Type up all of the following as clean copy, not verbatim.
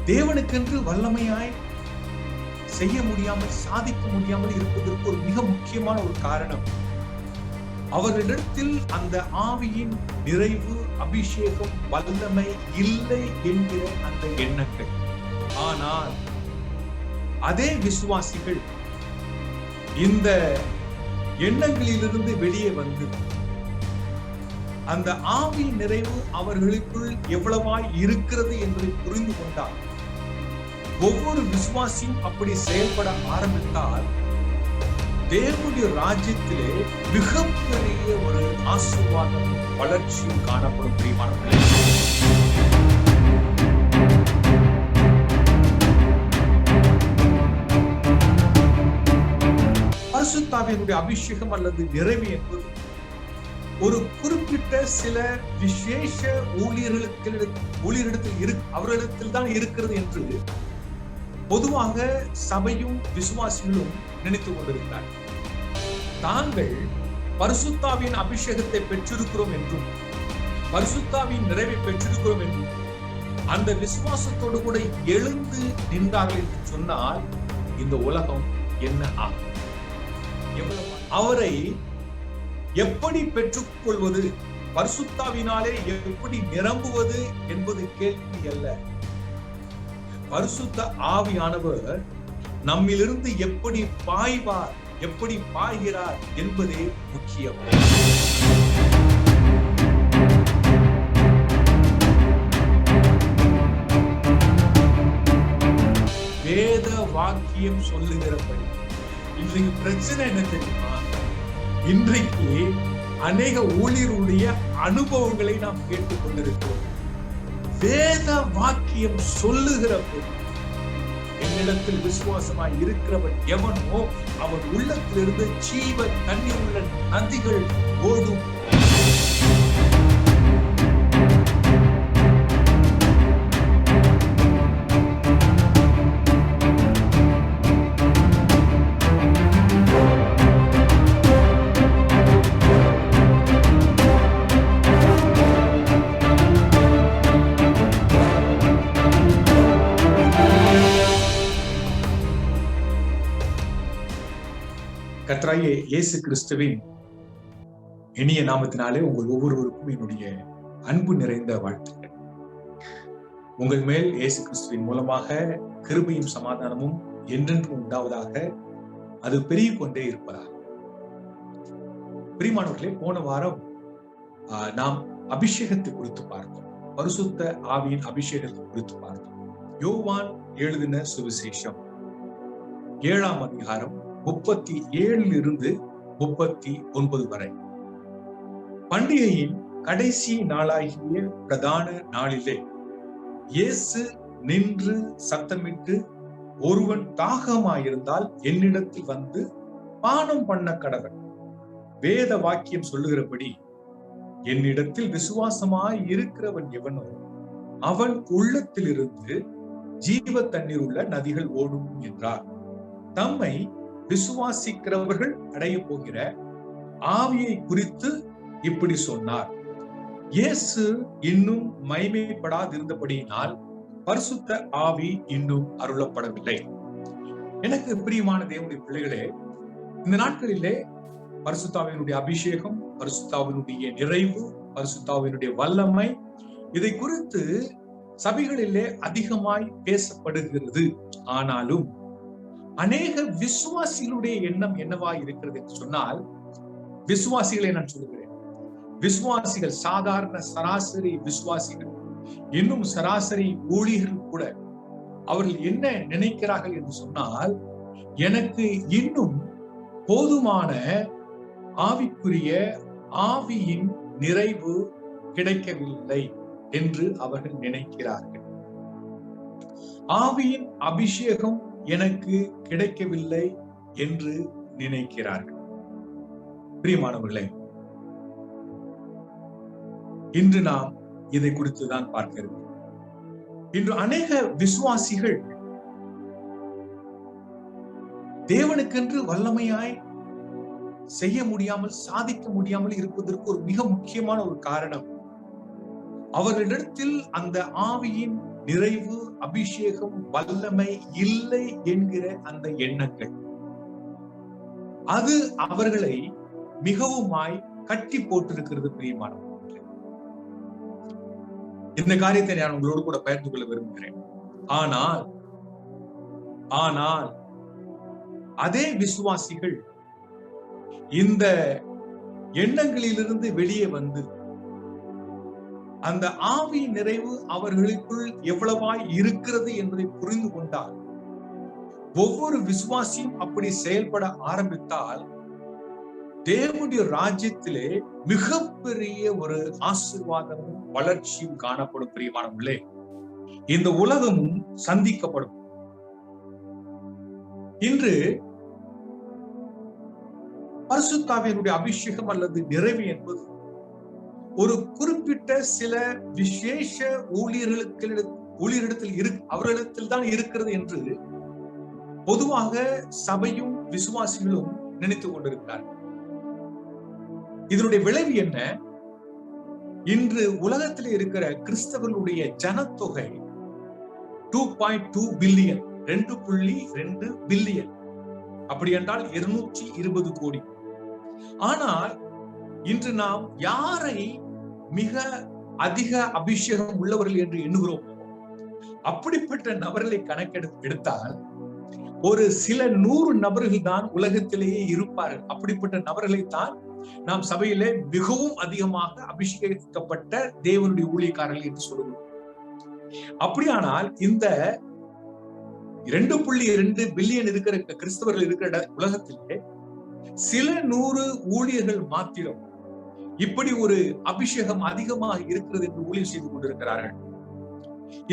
தேவனுக்கென்று வல்லமையாய் செய்ய முடியாமல், சாதிக்க முடியாமல் இருப்பதற்கு ஒரு மிக முக்கியமான ஒரு காரணம், அவர்களிடத்தில் அந்த ஆவியின் நிறைவு, அபிஷேகம், வல்லமை இல்லை என்கிற அந்த எண்ணங்கள். ஆனால் அதே விசுவாசிகள் இந்த எண்ணங்களிலிருந்து வெளியே வந்து அந்த ஆவியின் நிறைவு அவர்களுக்குள் எவ்வளவாய் இருக்கிறது என்பதை புரிந்து கொண்டால், ஒவ்வொரு விசுவாசியும் அப்படி செயல்பட ஆரம்பித்தால் தேவனுடைய ராஜ்யத்திலே மிகப்பெரிய ஒரு ஆசீர்வாதம், வளர்ச்சியும் காணப்படும். பிரியமானவர்களே, பரிசுத்தாவியினுடைய அபிஷேகம் அல்லது நிறைவு என்பது ஒரு குறிப்பிட்ட சில விசேஷ ஊழியரிடத்தில் அவர்களிடத்தில் தான் இருக்கிறது என்று பொதுவாக சபையும் விசுவாசிகளும் நினைத்துக் கொண்டிருக்கிறார்கள். தாங்கள் பரிசுத்தாவின் அபிஷேகத்தை பெற்றிருக்கிறோம் என்றும், பரிசுத்தாவின் நிறைவை பெற்றிருக்கிறோம் என்றும் அந்த விசுவாசத்தோடு கூட எழுந்து நின்றார்கள் என்று சொன்னால் இந்த உலகம் என்ன ஆகும்? அவரை எப்படி பெற்றுக்கொள்வது, பரிசுத்தாவினாலே எப்படி நிரம்புவது என்பது கேள்வி அல்ல. பரிசுத்த ஆவியானவர் நம்மிலிருந்து எப்படி பாய்வார், எப்படி பாய்கிறார் என்பதே முக்கியம். வேத வாக்கியம் சொல்லுகிறபடி இன்றைக்கு பிரச்சனை என்ன தெரியுமா? இன்றைக்கு அநேக ஊழியருடைய அனுபவங்களை நாம் கேட்டுக் கொண்டிருக்கிறோம். வேத வாக்கியம் சொல்லுகிறபடி என்னிடத்தில் விசுவாசமாய் இருக்கிறவன் எவனோ அவன் உள்ளத்திலிருந்து ஜீவ தண்ணீர் உள்ள நதிகள் ஓடும். கர்த்தராகிய இயேசு கிறிஸ்துவின் இனிய நாமத்தினாலே உங்கள் ஒவ்வொருவருக்கும் என்னுடைய அன்பு நிறைந்த வாழ்த்துக்கள். உங்கள் மேல் இயேசு கிறிஸ்துவின் மூலமாக கிருபையும் சமாதானமும் என்றென்றும் உண்டாவதாக, அது பெருகிக் கொண்டே இருப்பதாக. பிரியமானவர்களே, போன வாரம் நாம் அபிஷேகத்தை குறித்து பார்த்தோம். பரிசுத்த ஆவியின் அபிஷேகத்தை குறித்து பார்த்தோம். யோவான் எழுதின சுவிசேஷம் 7ஆம் அதிகாரம் 37 39 வரை. பண்டிகையின் கடைசி நாளாகிய பிரதான நாளிலே இயேசு நின்று சத்தமிட்டு, ஒருவன் தாகமாயிருந்தால் என்னிடத்தில் வந்து பானம் பண்ண கடவன். வேத வாக்கியம் சொல்லுகிறபடி என்னிடத்தில் விசுவாசமாய் இருக்கிறவன் எவனோ அவன் உள்ளத்திலிருந்து ஜீவ தண்ணீர் உள்ள நதிகள் ஓடும் என்றார். தம்மை விசுவாசிக்கிறவர்கள் அடைய போகிற ஆவியை குறித்து இப்படி சொன்னார். இயேசு இன்னும் மகிமைப்படாதிருந்தபடியினால் பரிசுத்த ஆவி இன்னும் அருளப்படவில்லை. எனக்கு பிரியமான தேவனுடைய பிள்ளைகளே, இந்த நாட்களிலே பரிசுத்தாவினுடைய அபிஷேகம், பரிசுத்தாவினுடைய நிறைவு, பரிசுத்தாவினுடைய வல்லமை, இதை குறித்து சபைகளிலே அதிகமாய் பேசப்படுகிறது. ஆனாலும் அநேக விசுவாசிகளுடைய எண்ணம் என்னவா இருக்கிறது என்று சொன்னால், விசுவாசிகளை நான் சொல்லுகிறேன், விசுவாசிகள், சாதாரண சராசரி விசுவாசிகள், இன்னும் சராசரி ஊழியர்கள் கூட அவர்கள் என்ன நினைக்கிறார்கள் என்று சொன்னால், எனக்கு இன்னும் போதுமான ஆவிக்குரிய ஆவியின் நிறைவு கிடைக்கவில்லை என்று அவர்கள் நினைக்கிறார்கள். ஆவியின் அபிஷேகம் எனக்கு கிடைக்கவில்லை என்று நினைக்கிறார்கள். பிரியமானவர்களே, இன்று நாம் இதை குறித்துதான் பார்க்கிறோம். இன்று அநேக விசுவாசிகள் தேவனுக்கென்று வல்லமையாய் செய்ய முடியாமல், சாதிக்க முடியாமல் இருப்பதற்கு ஒரு மிக முக்கியமான ஒரு காரணம், அவர்களிடத்தில் அந்த ஆவியின் நிறைவு, அபிஷேகம், வல்லமை இல்லை என்கிற அந்த எண்ணங்கள், அது அவர்களை மிகவுமாய் கட்டி போட்டிருக்கிறது. பிரியமானவர்களே, இந்த காரியத்தை நான் உங்களோடு கூட பகிர்ந்து கொள்ள விரும்புகிறேன். ஆனால் அதே விசுவாசிகள் இந்த எண்ணங்களிலிருந்து வெளியே வந்து அந்த ஆவி நிறைவு அவர்களுக்குள் எவ்வளவாய் இருக்கிறது என்பதை புரிந்து கொண்டால், ஒவ்வொரு விசுவாசியும் அப்படி செயல்பட ஆரம்பித்தால், தேவனுடைய ராஜ்யத்திலே மிகப்பெரிய ஒரு ஆசீர்வாதமும் வளர்ச்சியும் காணப்படும். பிரியமானவர்களே, இந்த உலகமும் சந்திக்கப்படும். இன்று பரிசுத்தாவியனுடைய அபிஷேகம் அல்லது நிறைவு என்பது ஒரு குறிப்பிட்ட சில விசேஷ ஊழியர்களிடத்தில் அவர்களிடத்தில் தான் இருக்கிறது என்று பொதுவாக சபையும் விசுவாசிகளும் நினைத்துக் கொண்டிருக்கிறார்கள். இதனுடைய விளைவு என்ன? இன்று உலகத்தில் இருக்கிற கிறிஸ்தவர்களுடைய ஜனத்தொகை 2.2 பில்லியன், 2.2 பில்லியன், அப்படி என்றால் 220 கோடி. ஆனால் இன்று நாம் யாரை மிக அதிக அபிஷேகம் உள்ளவர்கள் என்று எண்ணுகிறோம், அப்படிப்பட்ட நபர்களை கணக்கெடுத்தால் ஒரு சில 100 நபர்கள் தான் உலகத்திலேயே இருப்பார்கள். அப்படிப்பட்ட நபர்களை தான் நாம் சபையிலே மிகவும் அதிகமாக அபிஷேகிக்கப்பட்ட தேவனுடைய ஊழியக்காரர்கள் என்று சொல்லுவோம். அப்படியானால் இந்த 2.2 பில்லியன் இருக்கிற கிறிஸ்தவர்கள் இருக்கிற உலகத்திலே சில 100 ஊழியர்கள் மாத்திரம் இப்படி ஒரு அபிஷேகம் அதிகமாக இருக்கிறது என்று ஊழியம் செய்து கொண்டிருக்கிறார்கள்.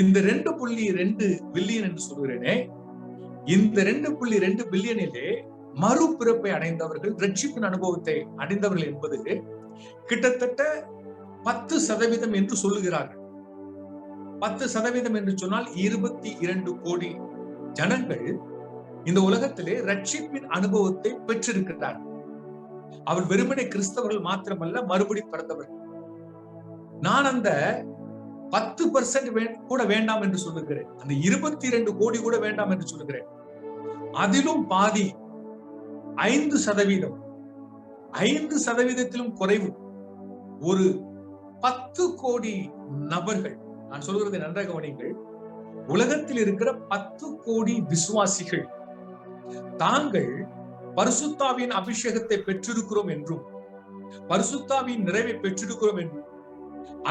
இந்த 2.2 பில்லியன் என்று சொல்கிறேனே, இந்த 2.2 பில்லியனிலே மறுபிறப்பை அடைந்தவர்கள், ரட்சிப்பின் அனுபவத்தை அடைந்தவர்கள் என்பது கிட்டத்தட்ட 10% என்று சொல்லுகிறார்கள். 10% என்று சொன்னால் 22 கோடி ஜனங்கள் இந்த உலகத்திலே ரட்சிப்பின் அனுபவத்தை பெற்றிருக்கிறார்கள். அவர் வெறுமனே கிறிஸ்தவர்கள் மாத்திரமல்ல, மறுபடி பிறந்தவர்கள். நான் அந்த 10% கூட வேண்டாம் என்று சொல்லுகிறேன், அந்த 22 கோடி கூட வேண்டாம் என்று சொல்லுகிறேன். அதிலும் பாதி 5%, 5%-த்திலும் குறைவு, ஒரு 10 கோடி நபர்கள், நான் சொல்கிறதை நன்றாக கவனியுங்கள், உலகத்தில் இருக்கிற 10 கோடி விசுவாசிகள் தாங்கள் பரிசுத்தாவின் அபிஷேகத்தை பெற்றிருக்கிறோம் என்றும் பரிசுத்தாவின் நிறைவை பெற்றிருக்கிறோம் என்றும்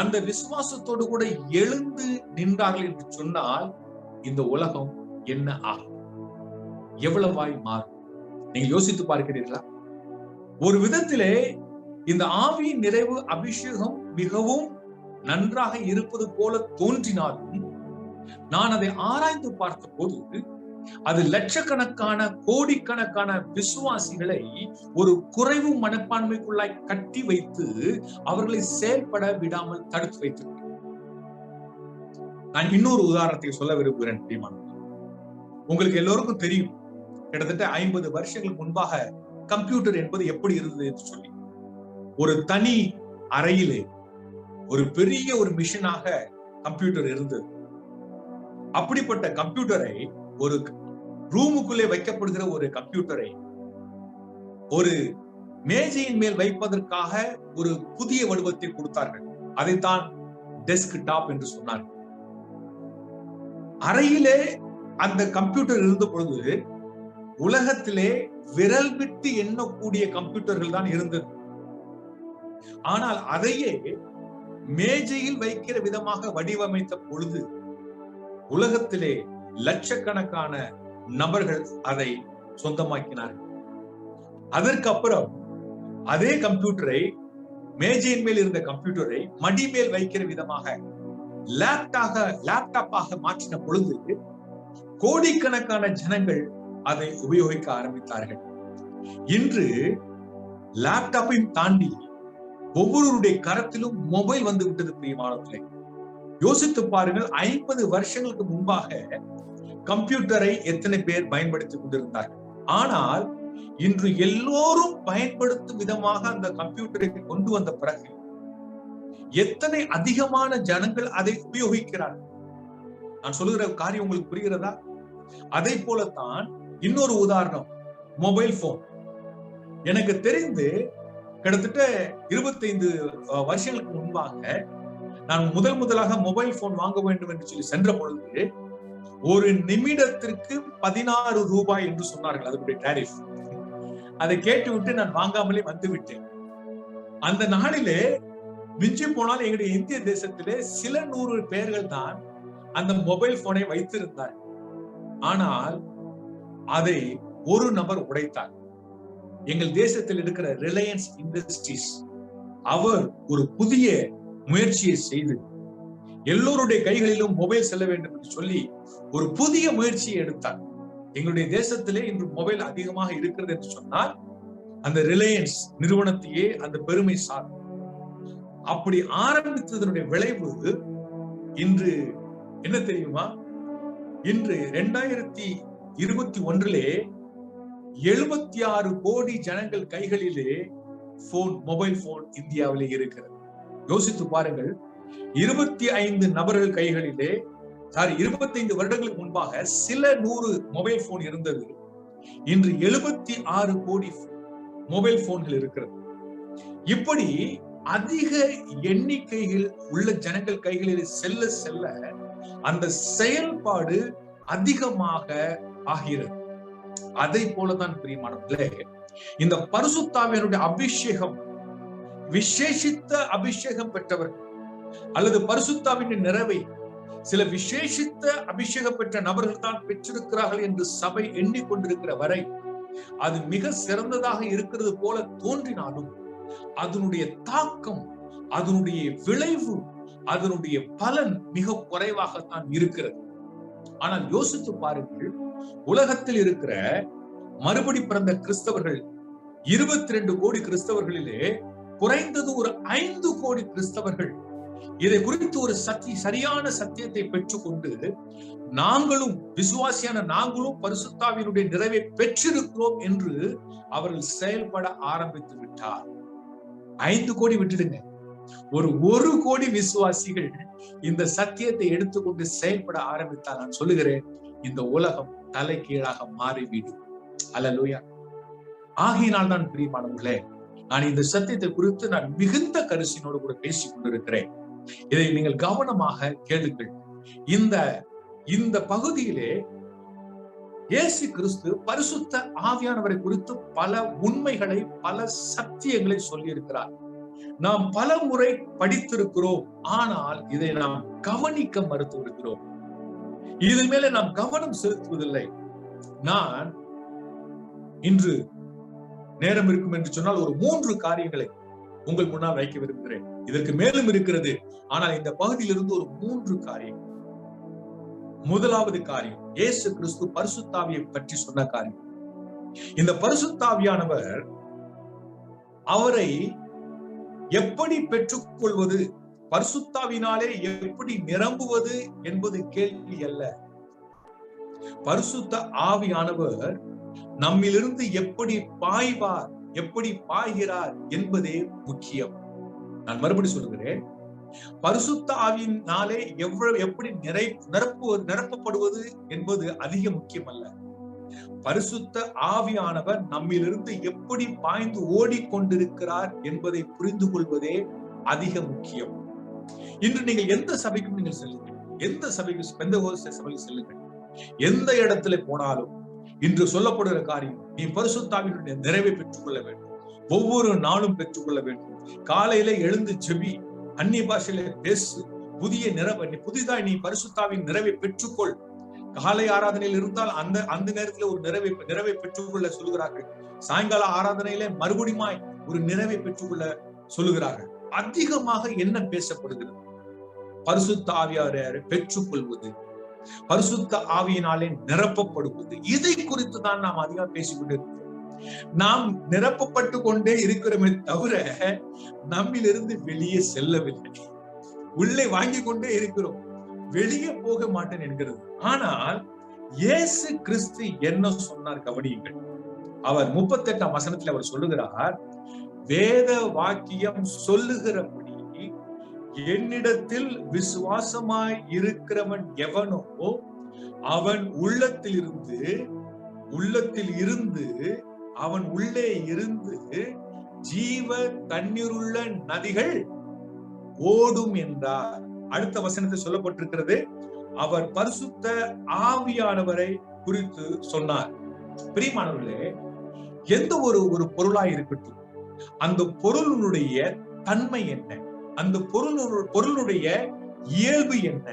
அந்த விசுவாசத்தோடு கூட எழுந்து நின்றார்கள் என்று சொன்னால் இந்த உலகம் என்ன ஆகும்? எவ்வளவாய் மாறும்? நீங்க யோசித்து பார்க்கிறீர்களா? ஒரு விதத்திலே இந்த ஆவியின் நிறைவு, அபிஷேகம் மிகவும் நன்றாக இருப்பது போல தோன்றினாலும், நான் அதை ஆராய்ந்து பார்த்த போது அது லட்சக்கணக்கான, கோடிக்கணக்கான விசுவாசிகளை ஒரு குறைவு மனப்பான்மைக்குள்ளாய் கட்டி வைத்து அவர்களை செயல்பட விடாமல் தடுத்து வைத்திருக்கிறது. நான் இன்னொரு உதாரணத்தை சொல்ல விரும்புகிறேன். உங்களுக்கு எல்லோருக்கும் தெரியும், கிட்டத்தட்ட 50 வருஷங்களுக்கு முன்பாக கம்ப்யூட்டர் என்பது எப்படி இருந்தது என்று சொல்லி. ஒரு தனி அறையிலே ஒரு பெரிய ஒரு மிஷினாக கம்ப்யூட்டர் இருந்தது. அப்படிப்பட்ட கம்ப்யூட்டரை, ஒரு ரூமுக்குள்ளே வைக்கப்படுகிற ஒரு கம்ப்யூட்டரை ஒரு மேஜையின் மேல் வைப்பதற்காக ஒரு புதிய வடிவத்தை கொடுத்தார்கள். அதைத்தான் டெஸ்க் டாப் என்று சொன்னார்கள். அறையிலே அந்த கம்ப்யூட்டர் இருந்த பொழுது உலகத்திலே விரல் விட்டு எண்ணக்கூடிய கம்ப்யூட்டர்கள் தான் இருந்தது. ஆனால் அதையே மேஜையில் வைக்கிற விதமாக வடிவமைத்த பொழுது உலகத்திலே லட்சக்கணக்கான நபர்கள் அதை சொந்தமாக்கினார்கள். அதற்கு அப்புறம் அதே கம்ப்யூட்டரை, மேஜையின் மேல் இருந்த கம்ப்யூட்டரை மடி மேல் வைக்கிற விதமாக லேப்டாப்பாக மாற்றின பொழுது கோடிக்கணக்கான ஜனங்கள் அதை உபயோகிக்க ஆரம்பித்தார்கள். இன்று லேப்டாப்பையும் தாண்டி ஒவ்வொருவருடைய கரத்திலும் மொபைல் வந்து விட்டது. பிரியமானவர்களே, யோசித்து பாருங்கள், 50 வருஷங்களுக்கு முன்பாக கம்ப்யூட்டரை எத்தனை பேர் பயன்படுத்திக் கொண்டிருந்தார்கள்? ஆனால் இன்று எல்லோரும் பயன்படுத்தும் விதமாக அந்த கம்ப்யூட்டரை கொண்டு வந்த பிறகு எத்தனை அதிகமான ஜனங்கள் அதை உபயோகிக்கிறார்கள். நான் சொல்லுகிற காரியம் உங்களுக்கு புரிகிறதா? அதை போலத்தான் இன்னொரு உதாரணம், மொபைல் போன். எனக்கு தெரிந்து கிட்டத்தட்ட 25 வருஷங்களுக்கு முன்பாக நான் முதலாக மொபைல் போன் வாங்க வேண்டும் என்று சொல்லி சென்ற பொழுது ஒரு நிமிடத்திற்கு 16 ரூபாய் என்று சொன்னார்கள் அதனுடைய டாரிஃப். அதை கேட்டுவிட்டு நான் வாங்காமலே வந்து விட்டேன். அந்த நாளிலே மிஞ்சி போனால் எங்களுடைய இந்திய தேசத்திலே சில 100 பேர்கள் தான் அந்த மொபைல் போனை வைத்திருந்தார். ஆனால் அதை ஒரு நபர் உடைத்தார். எங்கள் தேசத்தில் இருக்கிற ரிலையன்ஸ் இண்டஸ்ட்ரீஸ் அவர் ஒரு புதிய முயற்சியை செய்து எல்லோருடைய கைகளிலும் மொபைல் செல்ல வேண்டும் என்று சொல்லி ஒரு புதிய முயற்சியை எடுத்தார். எங்களுடைய தேசத்திலே இன்று மொபைல் அதிகமாக இருக்கிறது என்று சொன்னால் அந்த ரிலையன்ஸ் நிறுவனத்தையே அந்த பெருமை சார். அப்படி ஆரம்பித்ததனுடைய விளைவு இன்று என்ன தெரியுமா? இன்று 2021 76 கோடி ஜனங்கள் கைகளிலே மொபைல் போன் இந்தியாவிலே இருக்கிறது. யோசித்து பாருங்கள். 25 நபர்கள் கைகளிலே 25 வருடங்களுக்கு முன்பாக சில 100 மொபைல் போன் இருந்தது. இன்று 76 கோடி மொபைல் போன்கள் இருக்கிறது. இப்படி அதிக எண்ணிக்கையில் உள்ள ஜனங்கள் கைகளில் செல்ல செல்ல அந்த செயல்பாடு அதிகமாக ஆகிறது. அதை போலதான் பிரியமானவர்களே, இந்த பரிசுத்தாவியனுடைய அபிஷேகம், விசேஷித்த அபிஷேகம் பெற்றவர்கள் அல்லது பரிசுத்தாவின் நிறைவை சில விசேஷித்த அபிஷேகம் பெற்ற நபர்கள் தான் பெற்றிருக்கிறார்கள் என்று சபை எண்ணிக்கொண்டிருக்கிற வரை அது மிக சிறந்ததாக இருக்கிறது போல தோன்றினாலும் அதனுடைய தாக்கம், அதனுடைய விளைவு, அதனுடைய பலன் மிக குறைவாகத்தான் இருக்கிறது. ஆனால் யோசித்து பாருங்கள், உலகத்தில் இருக்கிற மறுபடி பிறந்த கிறிஸ்தவர்கள் 22 கோடி கிறிஸ்தவர்களிலே குறைந்தது ஒரு 5 கோடி கிறிஸ்தவர்கள் இதை குறித்து ஒரு சரியான சத்தியத்தை பெற்றுக்கொண்டு நாங்களும் விசுவாசியான நாங்களும் பரிசுத்தாவினுடைய நிறைவை பெற்றிருக்கிறோம் என்று அவர்கள் செயல்பட ஆரம்பித்து விட்டார். 5 கோடி விட்டுடுங்க, ஒரு கோடி விசுவாசிகள் இந்த சத்தியத்தை எடுத்துக்கொண்டு செயல்பட ஆரம்பித்தால் நான் சொல்லுகிறேன், இந்த உலகம் தலைகீழாக மாறிவிடும். அல்லேலூயா. ஆகையினால் தான் பிரியமானவர்களே, நான் இந்த சத்தியத்தை குறித்து நான் மிகுந்த கரிசனையோடு கூட பேசிக் கொண்டிருக்கிறேன். இதை நீங்கள் கவனமாக கேளுங்கள். இந்த பகுதியிலே இயேசு கிறிஸ்து பரிசுத்த ஆவியானவரை குறித்து பல உண்மைகளை, பல சத்தியங்களை சொல்லி இருக்கிறார். நாம் பல முறை படித்திருக்கிறோம், ஆனால் இதை நாம் கவனிக்க மறுத்து இருக்கிறோம். இதன் மேல நாம் கவனம் செலுத்துவதில்லை. நான் இன்று நேரம் இருக்கும் என்று சொன்னால் ஒரு 3 காரியங்களை உங்கள் முன்னால் வைக்க விரும்புகிறேன். இதற்கு மேலும் இருக்கிறது, ஆனால் இந்த பகுதியிலிருந்து ஒரு 3 காரியம். முதலாவது காரியம், இயேசு கிறிஸ்து பரிசுத்தாவியை பற்றி சொன்ன காரியம். இந்த பரிசுத்தாவியானவர் அவரை எப்படி பெற்றுக்கொள்வது, பரிசுத்தாவினாலே எப்படி நிரம்புவது என்பது கேள்வி அல்ல. பரிசுத்த ஆவியானவர் நம்மிலிருந்து எப்படி பாய்வார், எப்படி பாய்கிறார் என்பதே முக்கியம். நான் மறுபடி சொல்லுகிறேன், பரிசுத்த ஆவியினாலே எப்படி நிரப்பப்படுவது என்பது அதிக முக்கியம் அல்ல. பரிசுத்த ஆவியானவர் நம்மிலிருந்து எப்படி பாய்ந்து ஓடிக்கொண்டிருக்கிறார் என்பதை புரிந்து கொள்வதே அதிக முக்கியம். இன்று நீங்கள் எந்த சபைக்கும் நீங்கள் செல்லுங்கள், எந்த சபைக்கு, பெந்தெகோஸ்தே சபைக்கு செல்லுங்கள், எந்த இடத்துல போனாலும் இன்று சொல்லப்படுகிற காரியம், நீ பரிசுத்தாவினுடைய நிறைவை பெற்றுக்கொள்ள வேண்டும், ஒவ்வொரு நாளும் பெற்றுக்கொள்ள வேண்டும். காலையில எழுந்து ஜெபி, அந்நிய பாஷையில பேசு, புதிதாய் நீ பரிசுத்தாவின் நிறைவை பெற்றுக்கொள். காலை ஆராதனையில் இருந்தால் அந்த நேரத்துல ஒரு நிறைவை பெற்றுக்கொள்ள சொல்லுகிறார்கள். சாயங்கால ஆராதனையில மறுபடியுமாய் ஒரு நிறைவை பெற்றுக்கொள்ள சொல்லுகிறார்கள். அதிகமாக என்ன பேசப்படுகிறது? பரிசுத்த ஆவியாரை பெற்றுக்கொள்வது, பரிசுத்த ஆவியினாலே நிரப்பப்படுவது, இதை குறித்து தான் நாம் அதிகம் பேசிக்கொண்டிருக்கிறோம். நாம் நிரப்பப்பட்டு கொண்டே இருக்கிறோமே தவிர நம்மிலிருந்து வெளியே செல்லவில்லை. உள்ளே வாங்கி கொண்டே இருக்கிறோம், வெளியே போக மாட்டேன் என்கிறது. ஆனால் இயேசு கிறிஸ்து என்ன சொன்னார் கவனியுங்கள். அவர் 38ஆம் வசனத்தில் அவர் சொல்லுகிறார், வேத வாக்கியம் சொல்லுகிறபடி என்னிடத்தில் விசுவாசமாய் இருக்கிறவன் எவனோ அவன் உள்ளத்தில் இருந்து அவன் உள்ளே இருந்து ஜீவ தண்ணீருள்ள நதிகள் ஓடும் என்றார். அடுத்த வசனத்தில் சொல்லப்பட்டிருக்கிறது, அவர் பரிசுத்த ஆவியானவரை குறித்து சொன்னார். பிரியமானவர்களே, எந்த ஒரு பொருளாய் இருக்கட்டும், அந்த பொருளுடைய தன்மை என்ன, அந்த பொருளுடைய இயல்பு என்ன,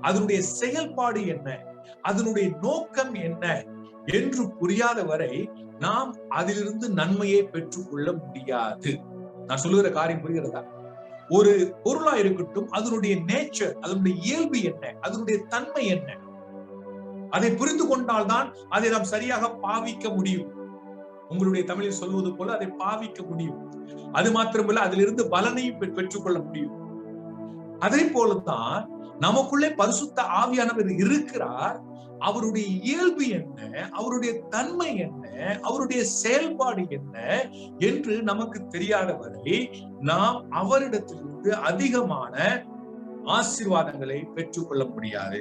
அதனுடைய செயல்பாடு என்ன, அதனுடைய நோக்கம் என்ன என்று புரியாத வரை நாம் அதிலிருந்து நன்மையை பெற்றுக் கொள்ள முடியாது. நான் சொல்லுகிற காரியம் புரிகிறதா? ஒரு பொருளா இருக்கட்டும், அதனுடைய நேச்சர், அதனுடைய இயல்பு என்ன, அதனுடைய தன்மை என்ன, அதை புரிந்து கொண்டால்தான் அதை நாம் சரியாக பாவிக்க முடியும். உங்களுடைய தமிழில் சொல்வது போல அதை பாவிக்க முடியும். அது மாத்திரமல்ல, அதிலிருந்து பலனையும் பெற்றுக்கொள்ள முடியும். அதே போலதான் நமக்குள்ளே பரிசுத்த ஆவியானவர் இருக்கிறார். அவருடைய இயல்பு என்ன, அவருடைய தன்மை என்ன, அவருடைய செயல்பாடு என்ன என்று நமக்கு தெரியாத வரை நாம் அவரிடத்திலிருந்து அதிகமான ஆசீர்வாதங்களை பெற்றுக்கொள்ள முடியாது.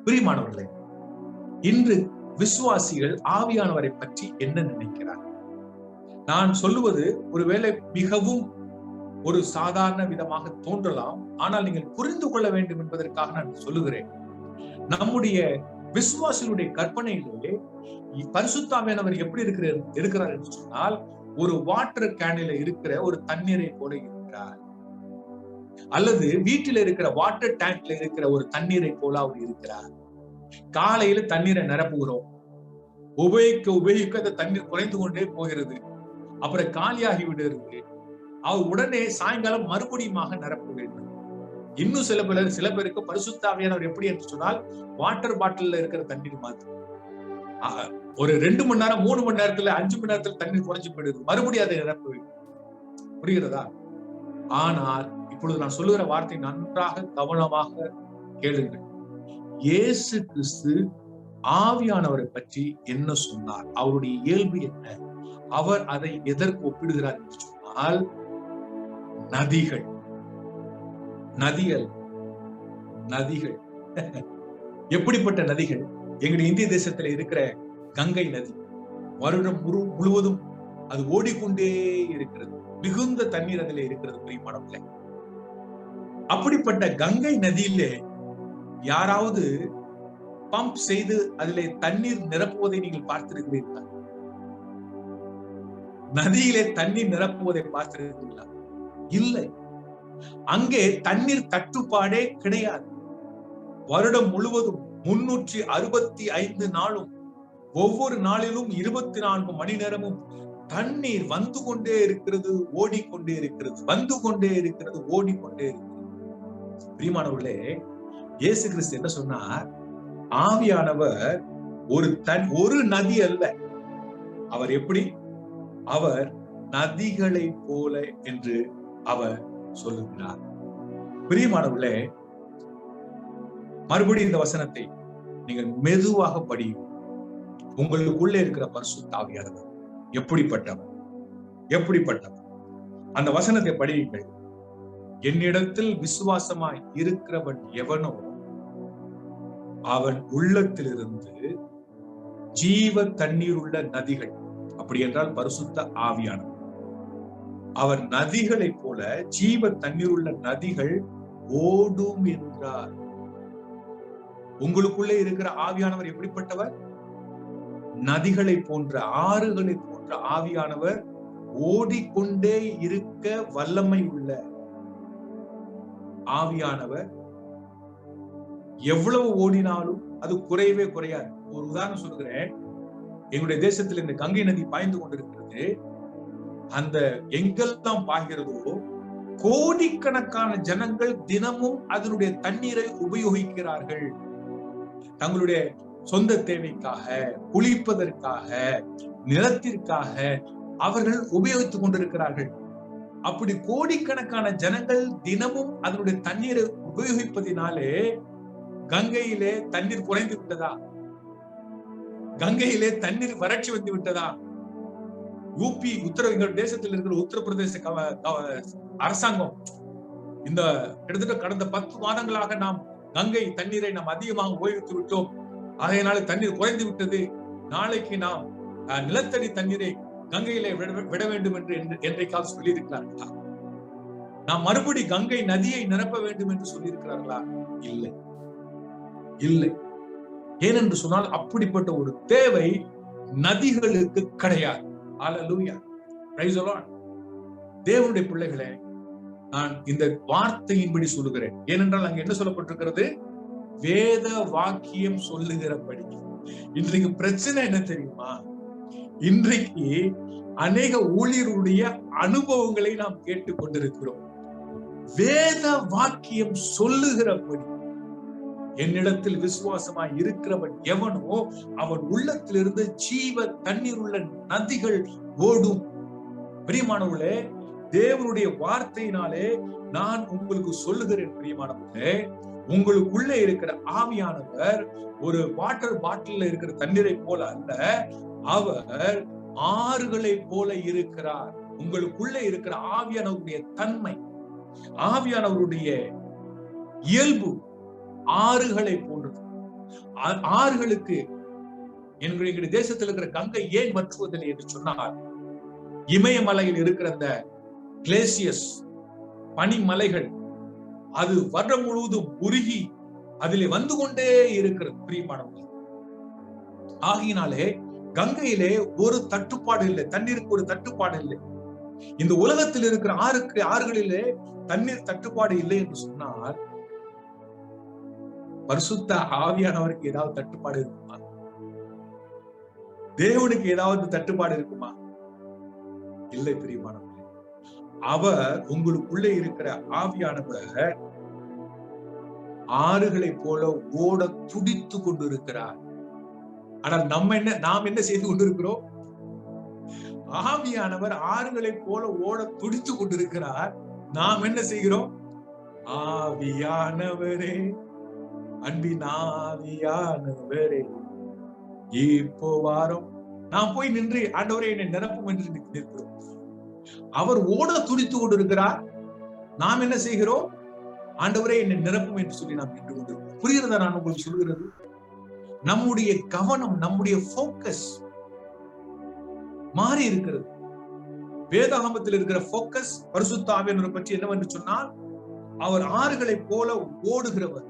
பிரியமானவர்களே, இன்று விசுவாசிகள் ஆவியானவரை பற்றி என்ன நினைக்கிறார்? நான் சொல்லுவது ஒருவேளை மிகவும் ஒரு சாதாரண விதமாக தோன்றலாம். ஆனால் நீங்கள் புரிந்து கொள்ள வேண்டும் என்பதற்காக நான் சொல்லுகிறேன். நம்முடைய விசுவாசிகளுடைய கற்பனையிலே பரிசுத்த ஆவியானவர் எப்படி இருக்கிறார் என்று சொன்னால், ஒரு வாட்டர் கேனில இருக்கிற ஒரு தண்ணீரை போல இருக்கிறார், அல்லது வீட்டில் இருக்கிற வாட்டர் டேங்க்ல இருக்கிற ஒரு தண்ணீரை போல அவர் இருக்கிறார். காலையில தண்ணீரை நிரப்புகிறோம், உபயோகிக்க அந்த தண்ணீர் குறைந்து கொண்டே போகிறது, அப்புறம் காலியாகி விடுகிறது. அவர் உடனே சாயங்காலம் மறுபடியுமாக நிரப்ப வேண்டும். இன்னும் சில பேருக்கு பரிசுத்த ஆவியானவர் எப்படி என்று சொன்னால், வாட்டர் பாட்டில் இருக்கிற தண்ணீர் மாதிரி ஒரு 2 மணி நேரம் 3 மணி நேரத்துல 5 மணி நேரத்துல தண்ணீர் குறைஞ்சு போயிடுது, மறுபடியும் அதை நிரப்ப வேண்டும். புரிகிறதா? ஆனால் இப்பொழுது நான் சொல்லுகிற வார்த்தை நன்றாக கவனமாக கேளுங்கள். இயேசு கிறிஸ்து ஆவியானவரை பற்றி என்ன சொன்னார், அவருடைய இயல்பு என்ன, அவர் அதை எதற்கு ஒப்பிடுகிறார் என்று சொன்னால், நதிகள். நதிகள் எப்படிப்பட்ட நதிகள்? எங்களுடைய இந்திய தேசத்துல இருக்கிற கங்கை நதி வருடம் முழுவதும் அது ஓடிக்கொண்டே இருக்கிறது. மிகுந்த தண்ணீர் அதிலே இருக்கிறது. பிரியமானவர்களே, அப்படிப்பட்ட கங்கை நதியிலே யாராவது பம்ப் செய்து அதிலே தண்ணீர் நிரப்புவதை நீங்கள் பார்த்திருக்கிறீர்களா? நதியிலே தண்ணீர் நிரப்புவதை பார்த்திருக்கிறீர்களா? இல்லை. அங்கே தண்ணீர் தட்டுப்பாடே கிடையாது. வருடம் முழுவதும் 365 நாளும், ஒவ்வொரு நாளிலும் 24 மணி நேரமும் தண்ணீர் வந்து கொண்டே இருக்கிறது, ஓடிக்கொண்டே இருக்கிறது, வந்து கொண்டே இருக்கிறது, ஓடிக்கொண்டே இருக்கிறது. பிரியமானவர்களே, இயேசு கிறிஸ்து என்ன சொன்னார்? ஆவியானவர் ஒரு நதி அல்ல. அவர் எப்படி? அவர் நதிகளை போல என்று அவர் சொல்லுகிறார். பிரியமானவர்களே, மறுபடியும் இந்த வசனத்தை நீங்கள் மெதுவாக படியும். உங்களுக்குள்ளே இருக்கிற பரிசுத்த ஆவியானவர் எப்படிப்பட்டவர் அந்த வசனத்தை படியுங்கள். என்னிடத்தில் விசுவாசமாய் இருக்கிறவன் எவனோ அவன் உள்ளத்திலிருந்து ஜீவ தண்ணீர் உள்ள நதிகள், அப்படி என்றால் பரிசுத்த ஆவியானவர், அவர் நதிகளை போல ஜீவ தண்ணீர் உள்ள நதிகள் ஓடும் என்றார். உங்களுக்குள்ளே இருக்கிற ஆவியானவர் எப்படிப்பட்டவர்? நதிகளை போன்ற, ஆறுகளை போன்ற ஆவியானவர், ஓடிக்கொண்டே இருக்க வல்லமை உள்ள ஆவியானவர். எவ்வளவு ஓடினாலும் அது குறையவே குறையாது. ஒரு உதாரணம் சொல்கிறேன். எங்களுடைய தேசத்தில் இந்த கங்கை நதி பாய்ந்து கொண்டிருக்கிறது. அந்த எங்கெல்லாம் பாய்கிறதோ கோடிக்கணக்கான ஜனங்கள் தினமும் அதனுடைய தண்ணீரை உபயோகிக்கிறார்கள். தங்களுடைய சொந்த தேவைக்காக, குளிப்பதற்காக, நிலத்திற்காக அவர்கள் உபயோகித்துக் கொண்டிருக்கிறார்கள். அப்படி கோடிக்கணக்கான ஜனங்கள் தினமும் அதனுடைய தண்ணீரை உபயோகிப்பதினாலே கங்கையிலே தண்ணீர் குறைந்து விட்டதா? கங்கையிலே தண்ணீர் வறட்சி வந்து விட்டதா? எங்கள் தேசத்தில் இருக்கிற உத்தரப்பிரதேச அரசாங்கம் இந்த கிட்டத்தட்ட கடந்த 10 மாதங்களாக நாம் கங்கை தண்ணீரை நாம் அதிகமாக உபயோகித்து விட்டோம், அதனால தண்ணீர் குறைந்து விட்டது, நாளைக்கு நாம் நிலத்தடி தண்ணீரை கங்கையிலே விட வேண்டும் என்று என்றைக்காவது சொல்லி இருக்கிறார்களா? நாம் மறுபடி கங்கை நதியை நிரப்ப வேண்டும் என்று சொல்லி இருக்கிறார்களா? இல்லை, இல்லை. ஏனென்று சொன்னால் அப்படிப்பட்ட ஒரு தேவை நதிகளுக்கு கிடையாது. அல்லேலூயா, பிரைஸ் தி லார்ட். தேவனுடைய பிள்ளைகளே, நான் இந்த வார்த்தையின்படி சொல்லுகிறேன். ஏனென்றால் அங்க என்ன சொல்லப்பட்டிருக்கிறது? வேத வாக்கியம் சொல்லுகிறபடி. இன்றைக்கு பிரச்சனை என்ன தெரியுமா? இன்றைக்கு அநேக ஊழியருடைய அனுபவங்களை நாம் கேட்டுக் கொண்டிருக்கிறோம். வேத வாக்கியம் சொல்லுகிறபடி என்னிடத்தில் விசுவாசமாய் இருக்கிறவன் எவனோ அவன் உள்ளத்திலிருந்து ஜீவ தண்ணீர் உள்ள நதிகள் ஓடும். பிரியமானவர்களே, தேவனுடைய வார்த்தையினாலே நான் உங்களுக்கு சொல்லுகிறேன் பிரியமானவர்களே, உங்களுக்குள்ளே இருக்கிற ஆவியானவர் ஒரு வாட்டர் பாட்டில் இருக்கிற தண்ணீரை போல அல்ல, அவர் ஆறுகளை போல இருக்கிறார். உங்களுக்குள்ளே இருக்கிற ஆவியானவருடைய தன்மை, ஆவியானவருடைய இயல்பு ஆறுகளை போன்றது. ஆறுகளுக்கு எங்களுடைய தேசத்தில் இருக்கிற கங்கை ஏன் வற்றுவதில்லை என்று சொன்னால், இமயமலையில் இருக்கிற அந்த கிளேசியஸ் பனிமலைகள் அது வருடம் முழுவதும் உருகி அதிலே வந்து கொண்டே இருக்கிறது பிரியமானவர்கள். ஆகையினாலே கங்கையிலே ஒரு தட்டுப்பாடு இல்லை, தண்ணீருக்கு ஒரு தட்டுப்பாடு இல்லை. இந்த உலகத்தில் இருக்கிற ஆறுகளிலே தண்ணீர் தட்டுப்பாடு இல்லை என்று சொன்னால், பரிசுத்த ஆவியானவருக்கு ஏதாவது தட்டுப்பாடு இருக்குமா? தேவனுக்கு ஏதாவது தட்டுப்பாடு இருக்குமா? இல்லை பிரியமானவர்களே. அவர் உங்களுக்குள்ளே இருக்கிற ஆவியானவர் ஆறுகளை போல ஓட துடித்து கொண்டிருக்கிறார். ஆனால் நாம் என்ன செய்து கொண்டிருக்கிறோம்? ஆவியானவர் ஆறுகளை போல ஓட துடித்து கொண்டிருக்கிறார். நாம் என்ன செய்கிறோம்? ஆவியானவரே, அன்பின் ஆவியானவரே, இப்போ வாரம் நாம் போய் நின்று ஆண்டவரே என்னை நிரப்பும் என்று நிற்கிறோம். அவர் ஓட துடித்து கொண்டிருக்கிறார். நாம் என்ன செய்கிறோம்? ஆண்டவரே என்னை நிரப்பும் என்று சொல்லி நாம் நின்று கொண்டிருக்கிறோம். புரிகிறதா நான் உங்களுக்கு சொல்கிறது? நம்முடைய கவனம், நம்முடைய போக்கஸ் மாறி இருக்கிறது. வேதாகமத்தில் இருக்கிற போக்கஸ் பரிசுத்த ஆவியானவரை பற்றி என்னவென்று சொன்னால், அவர் ஆறுகளை போல ஓடுகிறவர்.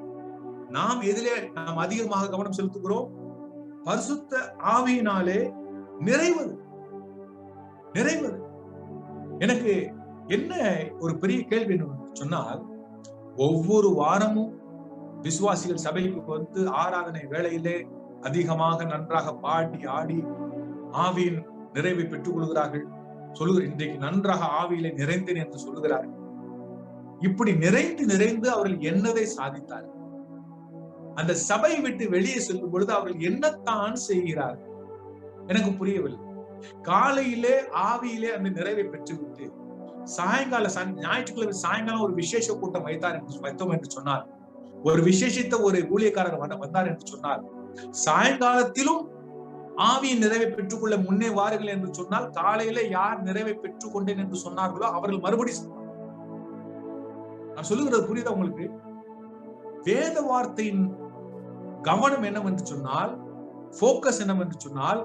நாம் எதிலே நாம் அதிகமாக கவனம் செலுத்துகிறோம்? பரிசுத்த ஆவியினாலே நிறைவது. எனக்கு என்ன ஒரு பெரிய கேள்வி சொன்னால், ஒவ்வொரு வாரமும் விசுவாசிகள் சபைக்கு வந்து ஆராதனை வேளையிலே அதிகமாக நன்றாக பாடி ஆடி ஆவியின் நிறைவை பெற்றுக் கொள்கிறார்கள். சொல்லுகிற இன்றைக்கு நன்றாக ஆவியிலே நிறைந்தேன் என்று சொல்லுகிறார்கள். இப்படி நிறைந்து அவர்கள் என்னதை சாதித்தார்கள்? அந்த சபை விட்டு வெளியே செல்லும் பொழுது அவர்கள் என்னத்தான் செய்கிறார்கள்? எனக்கு புரியவில்லை. காலையிலே ஆவியிலே அந்த நிறைவை பெற்றுவிட்டு சாயங்கால ஞாயிற்றுக்கிழமை சாயங்காலம் ஒரு விசேஷ கூட்டம் வைத்தோம் என்று சொன்னார், ஒரு விசேஷித்த ஒரு ஊழியக்காரர் வந்தார் என்று சொன்னார், சாயங்காலத்திலும் ஆவியின் நிறைவை பெற்றுக்கொள்ள முன்னே வாருங்கள் என்று சொன்னால், காலையில யார் நிறைவை பெற்றுக் கொண்டேன் என்று சொன்னார்களோ அவர்கள் மறுபடி நான் சொல்லுகிறது புரியுதா உங்களுக்கு? வேத வார்த்தையின் கவனம் என்னவென்று சொன்னால், போக்கஸ் என்னவென்று சொன்னால்,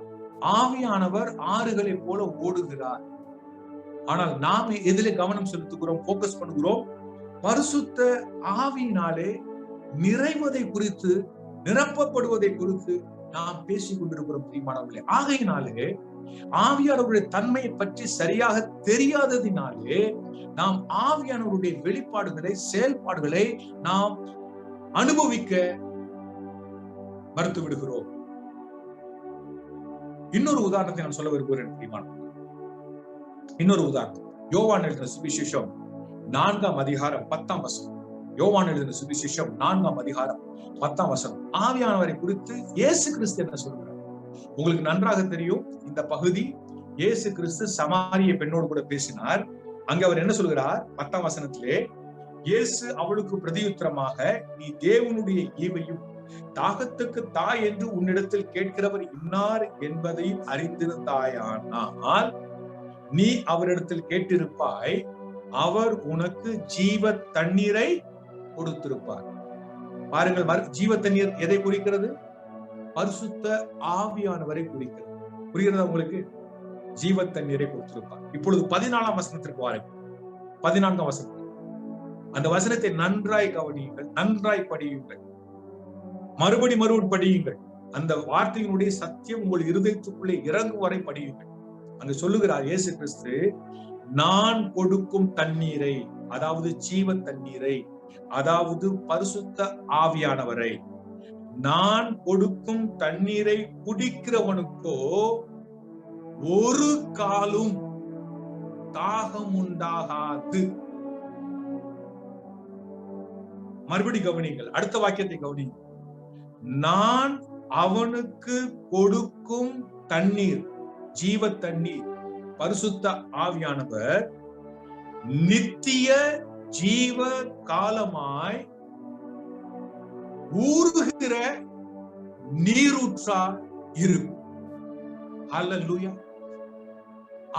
ஆவியானவர் ஆறுகளை போல ஓடுகிறார். ஆனால் நாம் எதிலே கவனம் செலுத்துகிறோம், போக்கஸ் பண்ணுகிறோம்? பரிசுத்த ஆவியினாலே நிறைவதை குறித்து, நிரப்பப்படுவதை குறித்து நாம் பேசிக் கொண்டிருக்கிறோம் பிரியமானவர்களே. ஆகையினாலே ஆவியானவருடைய தன்மையை பற்றி சரியாக தெரியாததினாலே நாம் ஆவியானவருடைய வெளிப்பாடுகளை, செயல்பாடுகளை நாம் அனுபவிக்க மறுத்து விடுகிறோம். இன்னொரு உதாரணத்தை நான் சொல்ல விரும்புகிறேன் பிரியமானவர்களே. இன்னொரு உதாரணம், யோவான் எழுதின சுவிசேஷம் 4ஆம் அதிகாரம் 10ஆம் வசனம். யோவான் எழுதின சுவிசேஷம் 4ஆம் அதிகாரம் 10ஆம் வசனம். ஆவியானவரை குறித்து இயேசு கிறிஸ்து என்ன சொல்கிறார்? உங்களுக்கு நன்றாக தெரியும் இந்த பகுதி. இயேசு கிறிஸ்து சமாரிய பெண்ணோடு கூட பேசினார். அங்க அவர் என்ன சொல்கிறார்? 10ஆம் வசனத்திலே, இயேசு அவளுக்கு பிரதியுத்தரமாக, நீ தேவனுடைய ஈவையும் தாகத்துக்கு தாய் என்று உன்னிடத்தில் கேட்கிறவர் இன்னார் என்பதையும் அறிந்திருந்தாயானால் நீ அவரிடத்தில் கேட்டிருப்பாய், அவர் உனக்கு ஜீவ தண்ணீரை கொடுத்திருப்பார். பாருங்கள், ஜீவ தண்ணீர் எதை குறிக்கிறது? பரிசுத்த ஆவியானவரை குறிக்கிறது. புரிகிறதா உங்களுக்கு? ஜீவ தண்ணீரை கொடுத்திருப்பார். இப்பொழுது 14ஆம் வசனத்திற்கு வாருங்கள். 14ஆம் வசனம், அந்த வசனத்தை நன்றாய் கவனியுங்கள், நன்றாய் படியுங்கள், மறுபடி படியுங்கள். அந்த வார்த்தையினுடைய சத்தியம் உங்கள் இருதயத்துக்குள்ளே இறங்கும் வரை படியுங்கள். அங்க சொல்லுகிறார் இயேசு கிறிஸ்து, நான் கொடுக்கும் தண்ணீரை, அதாவது ஜீவ தண்ணீரை, அதாவது பரிசுத்த ஆவியானவரை, நான் கொடுக்கும் தண்ணீரை குடிக்கிறவனுக்கோ ஒரு காலும் தாகம் உண்டாகாது. மறுபடி கவனிங்கள், அடுத்த வாக்கியத்தை கவனிங்கள். நான் அவனுக்கு கொடுக்கும் தண்ணீர், ஜீவ தண்ணீர், பரிசுத்த ஆவியானவர் நித்திய ஜீவ காலமாய் ஊறுகிற நீரூற்றா இருக்கும். ஹல்லேலூயா.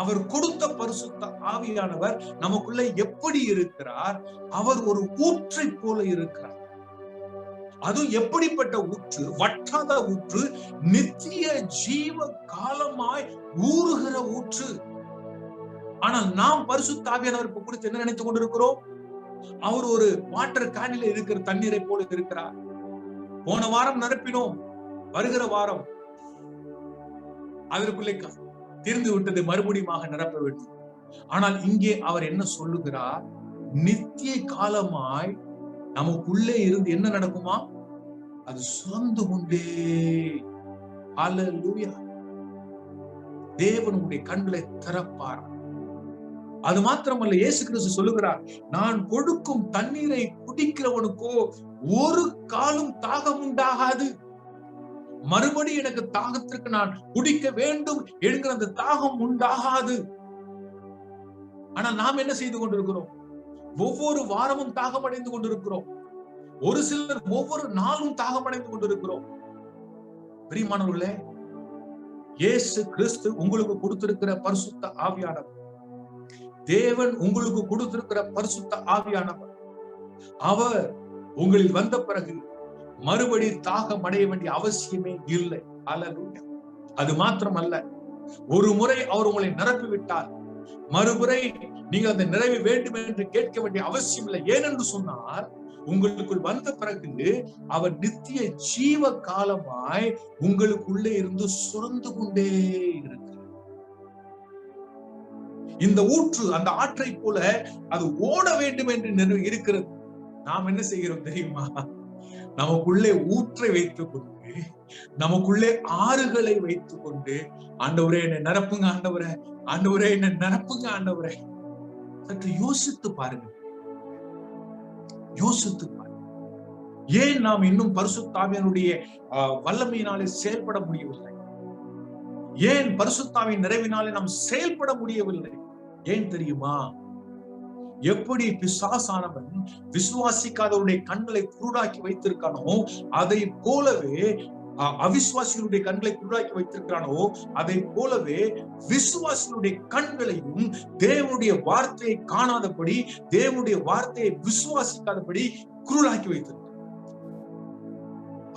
அவர் கொடுத்த பரிசுத்த ஆவியானவர் நமக்குள்ள எப்படி இருக்கிறார்? அவர் ஒரு ஊற்றை போல இருக்கிறார். அது எப்படிப்பட்ட ஊற்று? வற்றாத ஊற்று, நித்திய ஜீவ காலமாய் ஊறுகிற ஊற்று. ஆனால் நாம் பரிசுத்த ஆவியானவர் குறித்து என்ன நினைத்துக் கொண்டிருக்கிறோம்? அவர் ஒரு வாட்டர் கேனில இருக்கிற தண்ணீரை போல இருக்கிறார். போன வாரம் நிரப்பினோம், வருகிற வாரம் அதற்குள்ளே தீர்ந்து விட்டது, மறுபடியும் நிரப்ப வேண்டும். ஆனால் இங்கே அவர் என்ன சொல்லுகிறார்? நித்திய காலமாய் நமக்குள்ளே இருந்து என்ன நடக்குமா? அது சுரந்து கொண்டே. ஹல்லேலூயா. தேவன் உங்களுடைய கண்களை திறப்பார். அது மாத்திரமல்ல, இயேசு கிறிஸ்து சொல்லுகிறார், நான் கொடுக்கும் தண்ணீரை குடிக்கிறவனுக்கோ ஒரு காலும் தாகம் உண்டாகாது. மறுபடி எனக்கு தாகத்திற்கு நான் குடிக்க வேண்டும் என்கிற அந்த தாகம் உண்டாகாது. ஆனால் நாம் என்ன செய்து கொண்டிருக்கிறோம்? ஒவ்வொரு வாரமும் தாகம் அடைந்து கொண்டிருக்கிறோம். ஒரு சிலர் ஒவ்வொரு நாளும் தாகம் அடைந்து கொண்டிருக்கிறோம். பிரியமானவர்களே, இயேசு கிறிஸ்து உங்களுக்கு கொடுத்திருக்கிற பரிசுத்த ஆவியானவர், தேவன் உங்களுக்கு கொடுத்திருக்கிற பரிசுத்த ஆவியானவர், அவர் உங்களில் வந்த பிறகு மறுபடி தாகம் அடைய வேண்டிய அவசியமே இல்லை. ஹல்லேலூயா. அது மாத்திரமல்ல, ஒரு முறை அவர் உங்களை நிரப்பி விட்டால் மறுமுறை நீங்கள் அந்த நிறைவு வேண்டும் என்று கேட்க வேண்டிய அவசியம் இல்லை. ஏனென்று சொன்னால், உங்களுக்குள் வந்த பிறகு அவர் நித்திய ஜீவ காலமாய் உங்களுக்குள்ளே இருந்து சுரந்து கொண்டே இருக்கிறார். இந்த ஊற்று அந்த ஆற்றை போல அது ஓட வேண்டும் என்று இருக்கிறது. நாம் என்ன செய்கிறோம் தெரியுமா? நமக்குள்ளே ஊற்றை வைத்துக் கொண்டு, நமக்குள்ளே ஆறுகளை வைத்துக் கொண்டு, ஆண்டவரே என்னை நிரப்புங்க, ஆண்டவரே, ஆண்டவரே என்னை நிரப்புங்க, ஆண்டவரே. சற்று யோசித்து பாருங்க, யோசித்து பாருங்க. ஏன் நாம் இன்னும் பரிசுத்த ஆவியானுடைய வல்லமையினாலே செயல்பட முடியவில்லை? ஏன் பரிசுத்த ஆவியின் நிறைவினாலே நாம் செயல்பட முடியவில்லை? ஏன் தெரியுமா? எப்படி பிசாசானவன் விசுவாசிக்காதவருடைய கண்களை குருடாக்கி வைத்திருக்கானோ, அதை போலவே அவிசுவாசிகளுடைய கண்களை குருடாக்கி வைத்திருக்கிறானோ, அதை போலவே விசுவாசிகளுடைய கண்களையும் தேவனுடைய வார்த்தையை காணாதபடி, தேவனுடைய வார்த்தையை விசுவாசிக்காதபடி குருடாக்கி வைத்திருக்கிறான்.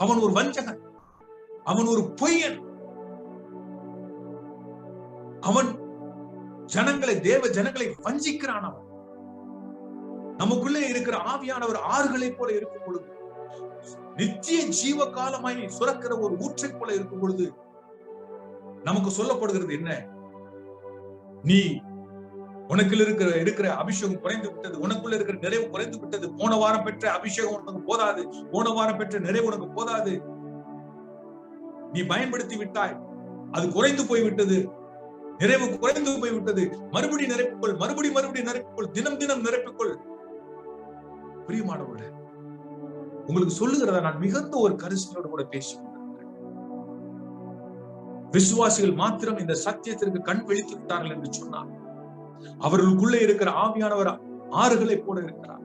அவன் ஒரு வஞ்சகன், அவன் ஒரு பொய்யன். அவன் தேவ ஜனங்களை வஞ்சிக்கிறான். அவன் நமக்குள்ளே இருக்கிற ஆவியானவர் ஆறுகளை போல இருக்கும் பொழுது, நித்திய ஜீவ காலமாய் சுரக்கிற ஒரு ஊற்றை போல இருக்கும் பொழுது, நமக்கு சொல்லப்படுகிறது என்ன? நீ உனக்குள்ள இருக்கிற அபிஷேகம் குறைந்து விட்டது, உனக்குள்ள இருக்கிற நிறைவு குறைந்து விட்டது. போன வாரம் பெற்ற அபிஷேகம் உனக்கு போதாது, போன வாரம் பெற்ற நிறைவு உனக்கு போதாது. நீ பயன்படுத்தி விட்டாய், அது குறைந்து போய்விட்டது, நிறைவு குறைந்து போய்விட்டது. மறுபடி நிரப்பிக்கொள், மறுபடி நிரப்பிக்கொள், தினம் தினம் நிரப்பிக்கொள். பிரியமானவர்களே, உங்களுக்கு சொல்லுகிறதா நான் மிகுந்த ஒரு கரிசனையோடு கூட பேசிக் கொண்டிருக்கிறேன். விசுவாசிகள் மாத்திரம் இந்த சத்தியத்திற்கு கண் விழித்து விட்டார்கள் என்று சொன்னார். அவர்களுக்குள்ளே இருக்கிற ஆவியானவர் ஆறுகளை போல இருக்கிறார்.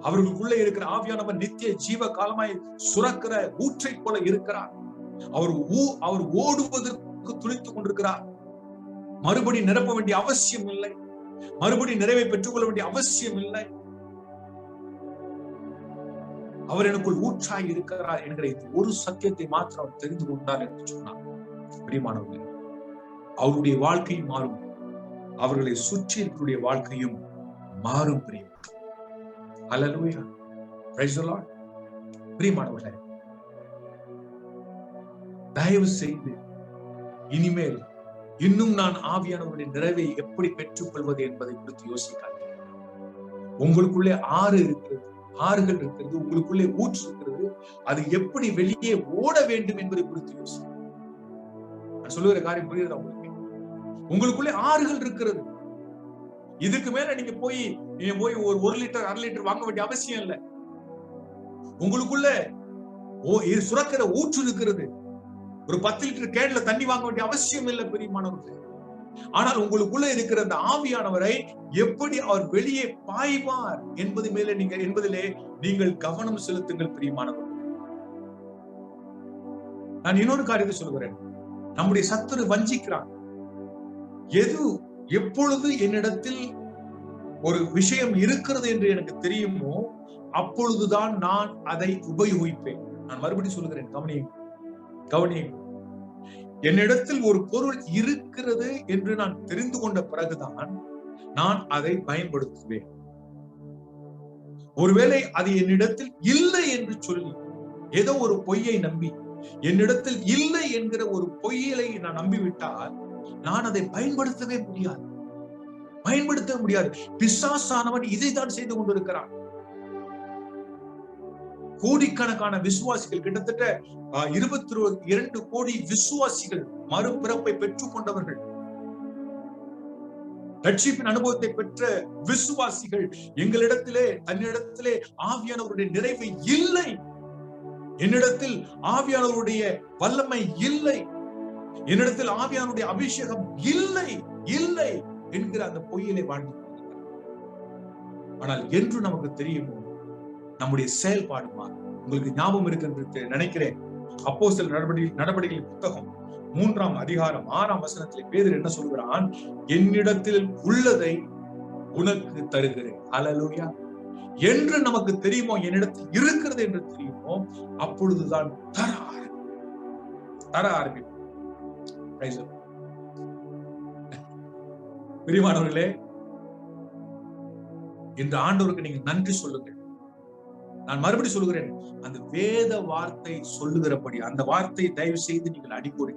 அவர்களுக்குள்ளே இருக்கிற ஆவியானவர் நித்திய ஜீவ காலமாய் சுரக்கிற ஊற்றை போல இருக்கிறார். அவர் ஓடுவதற்கு துளித்துக் கொண்டிருக்கிறார். மறுபடி நிரப்ப வேண்டிய அவசியம் இல்லை. மறுபடியும் நிறைவை பெற்றுக்கொள்ள வேண்டிய அவசியம் இல்லை. அவர் எனக்குள் ஊற்றாய் இருக்கிறார் என்கிற ஒரு சத்தியத்தை மாத்திரம் அவர் தெரிந்து கொண்டார் என்று சொன்னார். பிரியமானவர்களே, அவருடைய வாழ்க்கையும் மாறும், அவர்களை சுற்றி இருக்கிற வாழ்க்கையும் மாறும். ஹல்லேலூயா, பிரைஸ் தி லார்ட். பிரியமானவர்களே, தயவு செய்து இனிமேல் இன்னும் நான் ஆவியானவருடைய நிறைவை எப்படி பெற்றுக் கொள்வது என்பதை குறித்து யோசிக்காதீங்க. உங்களுக்குள்ளே ஆறுகள் இருக்கிறது, உங்களுக்குள்ளே ஊற்று இருக்கிறது. அது எப்படி வெளியே ஓட வேண்டும் என்பதை குறித்து யோசிக்க. நான் சொல்லுகிற காரியம் புரியுதா உங்களுக்கு? உங்களுக்குள்ளே ஆறுகள் இருக்கிறது. இதுக்கு மேல நீங்க போய் ஒரு 1 லிட்டர் 1/2 லிட்டர் வாங்க வேண்டிய அவசியம் இல்லை. உங்களுக்குள்ள சுரக்கிற ஊற்று இருக்கிறது. ஒரு 10 லிட்டர் கேன்ல தண்ணி வாங்க வேண்டிய அவசியம் இல்லை பிரியமானவர்களே. ஆனால் உங்களுக்குள்ள இருக்கிற அந்த ஆவியானவரை எப்படி அவர் வெளியே பாய்வார் என்பதிலே நீங்கள் கவனம் செலுத்துங்கள் பிரியமானவர்களே. நான் இன்னொரு காரியத்தை சொல்கிறேன். நம்முடைய சத்துரு வஞ்சிக்கிறான். எப்பொழுது என்னிடத்தில் ஒரு விஷயம் இருக்கிறது என்று எனக்கு தெரியுமோ அப்பொழுதுதான் நான் அதை உபயோகிப்பேன். நான் மறுபடியும் சொல்லுகிறேன், கவனியுங்கள். என்னிடத்தில் ஒரு பொருள் இருக்கிறது என்று நான் தெரிந்து கொண்ட பிறகுதான் நான் அதை பயன்படுத்துவேன். ஒருவேளை அது என்னிடத்தில் இல்லை என்று சொல்லி ஏதோ ஒரு பொய்யை நம்பி என்னிடத்தில் இல்லை என்கிற ஒரு பொய்யை நான் நம்பிவிட்டால் நான் அதை பயன்படுத்தவே முடியாது. பிசாசானவன் இதைத்தான் செய்து கொண்டிருக்கிறான். கோடிக்கணக்கான விசுவாசிகள், கிட்டத்தட்ட 22 கோடி விசுவாசிகள், மறுபிறப்பை பெற்றுக் கொண்டவர்கள், ரட்சிப்பின் அனுபவத்தை பெற்ற விசுவாசிகள் தன்னிடத்திலே ஆவியானவருடைய நிறைவு இல்லை, என்னிடத்தில் ஆவியானவருடைய வல்லமை இல்லை, என்னிடத்தில் ஆவியானுடைய அபிஷேகம் இல்லை என்கிற அந்த பொய்யிலே வாழ்ந்து. ஆனால் என்று நமக்கு தெரியுமோ நம்முடைய செயல்பாடு மாறும். உங்களுக்கு ஞாபகம் இருக்கு என்று நினைக்கிறேன். அப்போஸ்தலர் நடபடிகளின் புத்தகம் 3ஆம் அதிகாரம் 6ஆம் வசனத்திலே பேதுரு என்ன சொல்கிறான்? என்னிடத்தில் உள்ளதை உனக்கு தருகிறேன். ஹல்லேலூயா. என்று நமக்கு தெரியுமோ, என்னிடத்தில் இருக்கிறது என்று தெரியுமோ, அப்பொழுதுதான் தர ஆரம்பிக்கும். பிரியமானவர்களே, இந்த ஆண்டவருக்கு நீங்க நன்றி சொல்லுங்கள். நான் மறுபடியும் சொல்லுகிறேன், அந்த வேத வார்த்தை சொல்லுகிறபடி அந்த வார்த்தை தயவு செய்து நீங்கள் அடிக்கொடி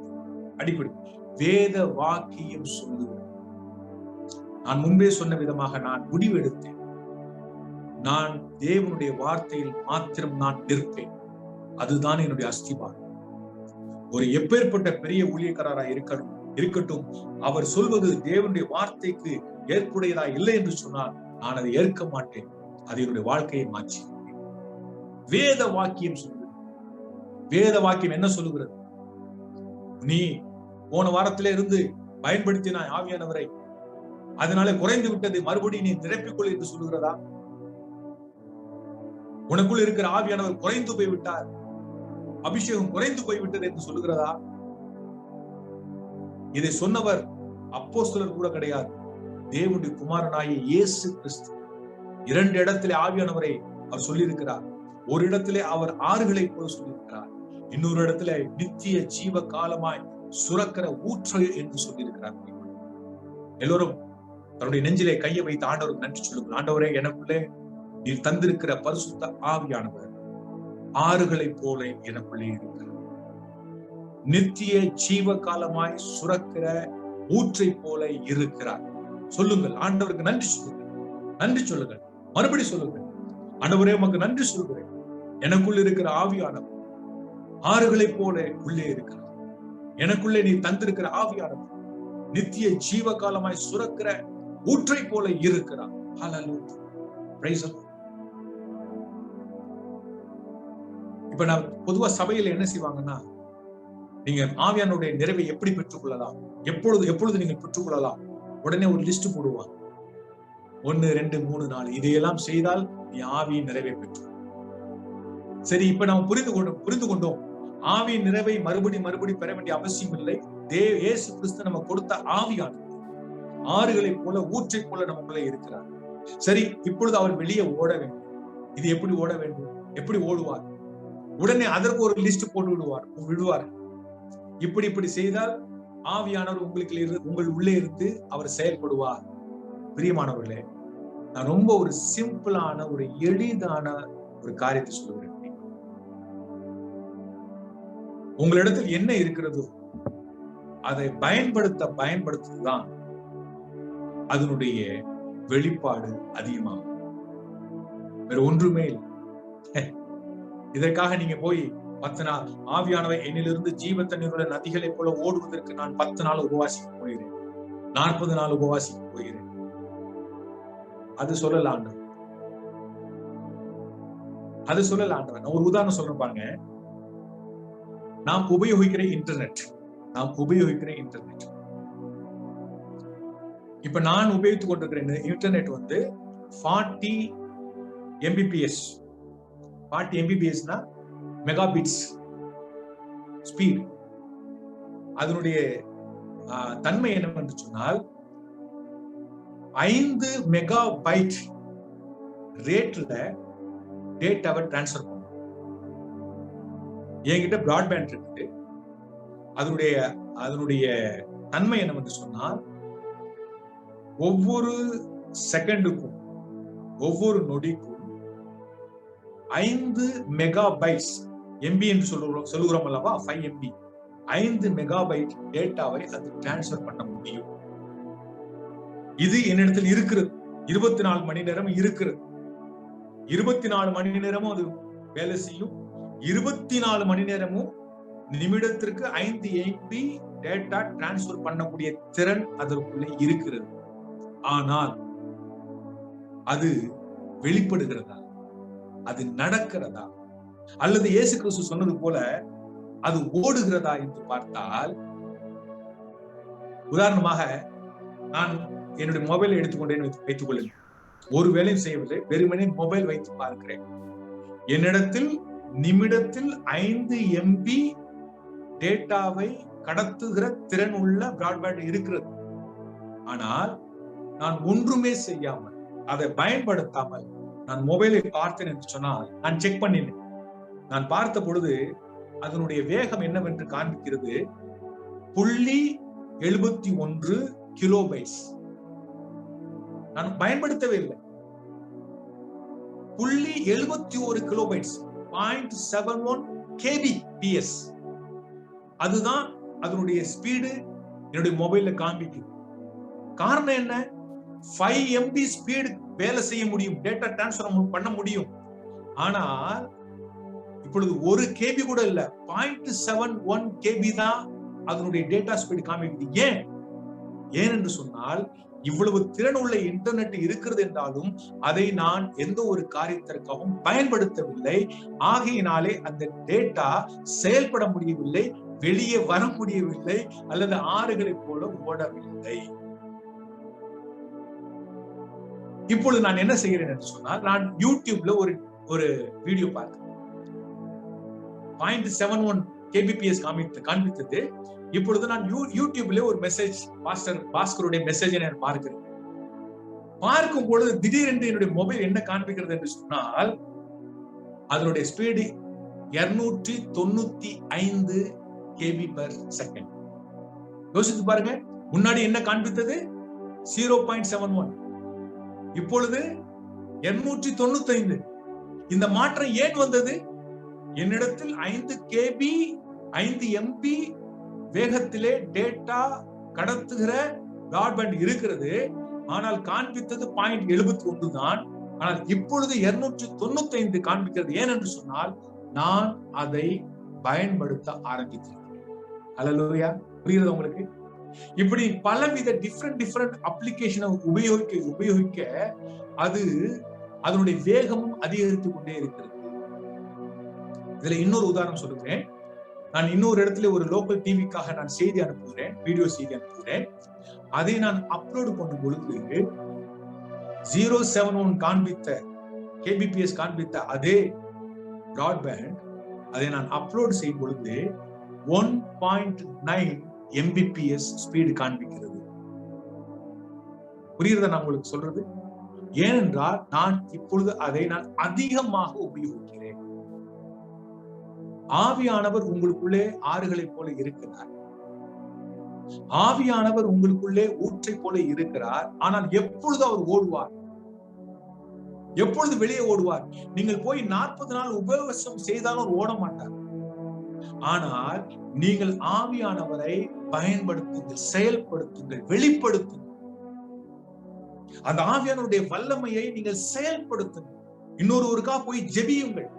வேத வாக்கியம் சொல்லுகிறேன். நான் முன்பே சொன்ன விதமாக நான் முடிவெடுத்தேன். நான் தேவனுடைய வார்த்தையில் மாத்திரம் நான் நிற்பேன். அதுதான் என்னுடைய அஸ்திவாரம். ஒரு எப்பேற்பட்ட பெரிய ஊழியக்காரராய் இருக்கட்டும், அவர் சொல்வது தேவனுடைய வார்த்தைக்கு ஏற்புடையதா இல்லை என்று சொன்னால் நான் அதை ஏற்க மாட்டேன். அது என்னுடைய வாழ்க்கையை மாற்றி. வேத வாக்கியம் சொல்லுகிறது. வேத வாக்கியம் என்ன சொல்லுகிறது? நீ போன வாரத்திலே இருந்து பயன்படுத்தினாய் ஆவியானவரை, அதனால குறைந்து விட்டது, மறுபடியும் நீ நிரப்பிக்கொள் என்று சொல்லுகிறதா? உனக்குள் இருக்கிற ஆவியானவர் குறைந்து போய்விட்டார், அபிஷேகம் குறைந்து போய்விட்டது என்று சொல்லுகிறதா? இதை சொன்னவர் அப்போஸ்தலர் கூட கிடையாது, தேவனுடைய குமாரனாகிய இயேசு கிறிஸ்து. 2 இடத்திலே ஆவியானவரை அவர் சொல்லியிருக்கிறார். ஒரு இடத்திலே அவர் ஆறுகளை போல சொல்லியிருக்கிறார், இன்னொரு இடத்துல நித்திய ஜீவ காலமாய் சுரக்கிற ஊற்று என்று சொல்லியிருக்கிறார். எல்லோரும் தன்னுடைய நெஞ்சிலே கையை வைத்து ஆண்டவருக்கு நன்றி சொல்லுங்கள். ஆண்டவரே, எனக்குள்ளே நீர் தந்திருக்கிற பரிசுத்த ஆவியானவர் ஆறுகளை போல எனக்குள்ளே இருக்கிறார். நித்திய ஜீவ காலமாய் சுரக்கிற ஊற்றை போல இருக்கிறார். சொல்லுங்கள், ஆண்டவருக்கு நன்றி சொல்லுங்கள், மறுபடி சொல்லுங்கள். ஆண்டவரே, உமக்கு நன்றி சொல்கிறேன். எனக்குள்ள இருக்கிற ஆவியானவர் ஆறுகளை போல உள்ளே இருக்கிறார். எனக்குள்ளே நீ தந்திருக்கிற ஆவியானவர் நித்திய ஜீவ காலமாய் சுரக்கிற ஊற்றை போல இருக்கிறார். ஹல்லேலூயா, பிரைஸ் தி லார்ட். இப்ப நான் பொதுவா சபையில என்ன செய்வாங்கன்னா, நீங்க ஆவியானுடைய நிறைவை எப்படி பெற்றுக்கொள்ளலாம், எப்பொழுது நீங்க பெற்றுக்கொள்ளலாம், உடனே ஒரு லிஸ்ட் போடுவாங்க. 1 2 3 4 இதையெல்லாம் செய்தால் நீ ஆவியின் நிறைவை பெற்று. சரி, இப்ப நாம் புரிந்து கொண்டோம். ஆவியின் நிறைவை மறுபடி பெற வேண்டிய அவசியம் இல்லை. இயேசு கிறிஸ்து நம்ம கொடுத்த ஆவியானவர் ஆறுகளை போல ஊற்றை போல நமக்குள்ள இருக்கிறார். சரி, இப்பொழுது அவர் வெளியே ஓட வேண்டும். இது எப்படி ஓட வேண்டும்? எப்படி ஓடுவார்? உடனே அதற்கு ஒரு லிஸ்ட் போட்டு விடுவார். இப்படி செய்தால் ஆவியானவர் உங்கள் உள்ளே இருந்து அவர் செயல்படுவார். பிரியமானவர்களே, நான் ரொம்ப ஒரு சிம்பிளான ஒரு எளிதான ஒரு காரியத்தை சொல்லுகிறேன். உங்களிடத்தில் என்ன இருக்கிறதோ அதை பயன்படுத்துதான் அதனுடைய வெளிப்பாடு அதிகமாகும். வேற ஒன்றுமே இல்லை. இதற்காக நீங்க போய் 10 நாள் ஆவியானவை என்னிலிருந்து ஜீவ தண்ணீருள்ள நதிகளை போல ஓடுவதற்கு நான் 10 நாள் உபவாசிக்க போகிறேன், 40 நாள் உபவாசிக்க போகிறேன், அது சொல்லல ஆண்டவர். நான் ஒரு உதாரணம் சொல்றேன் பாருங்க. நாம் உபயோகிக்கிற இன்டர்நெட் இப்ப நான் உபயோகித்துக் கொண்டிருக்கிற internet 40 Mbps. 40 Mbps megabits speed. அதனுடைய தன்மை என்னவென்று சொன்னால் 5 மெகாபைட் ரேட்ல டேட்டாவை டிரான்ஸ்பர் பண்ணும். என்கிட்ட பிராட்பேண்ட் இருக்குது. அதனுடைய தன்மை என்னவென்று சொன்னால் ஒவ்வொரு செகண்டுக்கும் ஒவ்வொரு நொடிக்கும் 5 மெகாபைட்ஸ், எம்பி என்று சொல்லுகிறோம் அல்லவா, 5 MB, 5 மெகாபைட் டேட்டாவை அது டிரான்ஸ்பர் பண்ண முடியும். இது என்னிடத்தில் இருக்கிறது. 24 மணி நேரம் இருக்கிறது. 24 மணி நேரமும் அது வேலை செய்யும். 24 மணி நேரமும் நிமிடத்திற்கு 5 MB டேட்டா டிரான்ஸ்பர் பண்ணக்கூடிய திறன் அதற்குள்ளே இருக்கிறது. ஆனால் அது வெளிப்படுகிறதா? அது நடக்கிறதா? அல்லது இயேசு கிறிஸ்து சொன்னது போல அது ஓடுகிறதா என்று பார்த்தால், உதாரணமாக நான் என்னுடைய மொபைலை எடுத்துக்கொண்டேன் வைத்துக் கொள்ளுங்கள். ஒரு வேலையும் செய்யவில்லை, வெறுமனே மொபைல் வைத்து பார்க்கிறேன். என்னிடத்தில் நிமிடத்தில் 5 MB டேட்டாவை கடத்துகிற திறன் உள்ள பிராட்பேண்ட் இருக்கிறது. ஆனால் நான் ஒன்றுமே செய்யாமல், அதை பயன்படுத்தாமல் நான் மொபைலை பார்த்தேன் என்று சொன்னால், நான் செக் பண்ணினேன். நான் பார்த்த பொழுது அதனுடைய வேகம் என்னவென்று காண்பிக்கிறது 0.71 கிலோபைட்ஸ். நான் பயன்படுத்தவே இல்லை. 0.71 கிலோபைட்ஸ், 0.71 kbps. அதுதான் அதனுடைய ஸ்பீடு என்னுடைய மொபைல்ல காண்பிக்குது. காரணம் என்ன? 5 MB ஸ்பீடு வேலை செய்ய முடியும், டேட்டா டிரான்ஸ்பர் பண்ண முடியும். ஆனால் இப்பொழுது 1 KB கூட இல்ல, 0.71 KB தான் அதனுடைய டேட்டா ஸ்பீடு காமிக்குது. ஏன் என்று சொன்னால், இவ்வளவு திறன் உள்ள இன்டர்நெட் இருக்கிறது என்றாலும் அதை நான் எந்த ஒரு காரியத்திற்காகவும் பயன்படுத்தவில்லை. ஆகையினாலே அந்த டேட்டா செயல்பட முடியவில்லை, வெளியே வர முடியவில்லை, அல்லது ஆறுகளை போல ஓடவில்லை. இப்பொழுது நான் என்ன செய்கிறேன் என்று சொன்னால், நான் யூடியூப்ல ஒரு வீடியோ பார்க்கிறேன். 0.71 kbps காண்பித்தது. இப்பொழுது நான் யூடியூப்ல ஒரு மெசேஜ், பாஸ்டர் பாஸ்கருடைய மெசேஜை நான் பார்க்கிறேன். பார்க்கும் பொழுது திடீரென்று என்னுடைய மொபைல் என்ன காண்பிக்கிறது என்று சொன்னால், அதனுடைய ஸ்பீடு 295 kbps. யோசித்து பாருங்க, முன்னாடி என்ன காண்பித்தது 0.71, இப்பொழுது 295. இந்த மாற்றம் ஏன் வந்தது? என்னிடத்தில் 5 KB 5 MB வேகத்திலே டேட்டா கடத்துகிற பிராட்பேண்ட் இருக்கிறது. ஆனால் காண்பித்தது 0.71 தான். ஆனால் இப்பொழுது 295 காண்பிக்கிறது. ஏன் என்று சொன்னால், நான் அதை பயன்படுத்த ஆரம்பித்திருக்கிறேன். ஹல்லேலூயா. புரியுது உங்களுக்கு? இப்படி பலவித டிஃபரெண்ட் அப்ளிகேஷனை உபயோகிக்க அது அதனுடைய வேகமும் அதிகரித்துக் கொண்டே இருக்கிறது. இதுல இன்னொரு உதாரணம் சொல்லுகிறேன். நான் இன்னொரு இடத்துல ஒரு லோக்கல் டிவிக்காக நான் செய்தி அனுப்புகிறேன், வீடியோ செய்தி அனுப்புகிறேன். அதை நான் அப்லோடு பண்ணும் பொழுது 0.71 காண்பித்த kbps காண்பித்த அதே பிராட்பேண்ட் அதை நான் அப்லோடு செய்யும் பொழுது 1.9 Mbps ஸ்பீடு காண்பிக்கிறது. புரியுறத நான் உங்களுக்கு சொல்றது? ஏனென்றால் நான் இப்பொழுது அதை நான் அதிகமாக உபயோகிக்கிறேன். ஆவியானவர் உங்களுக்குள்ளே ஆறுகளை போல இருக்கிறார். ஆவியானவர் உங்களுக்குள்ளே ஊற்றை போல இருக்கிறார். ஆனால் எப்பொழுது அவர் ஓடுவார்? எப்பொழுது வெளியே ஓடுவார்? நீங்கள் போய் 40 நாள் உபவாசம் செய்தாலும் ஓட மாட்டார். ஆனால் நீங்கள் ஆவியானவரை பயன்படுத்துங்கள், செயல்படுத்துங்கள், வெளிப்படுத்துங்கள். அந்த ஆவியானவருடைய வல்லமையை நீங்கள் செயல்படுத்துங்கள். இன்னொருவருக்கா போய் ஜெபியுங்கள்.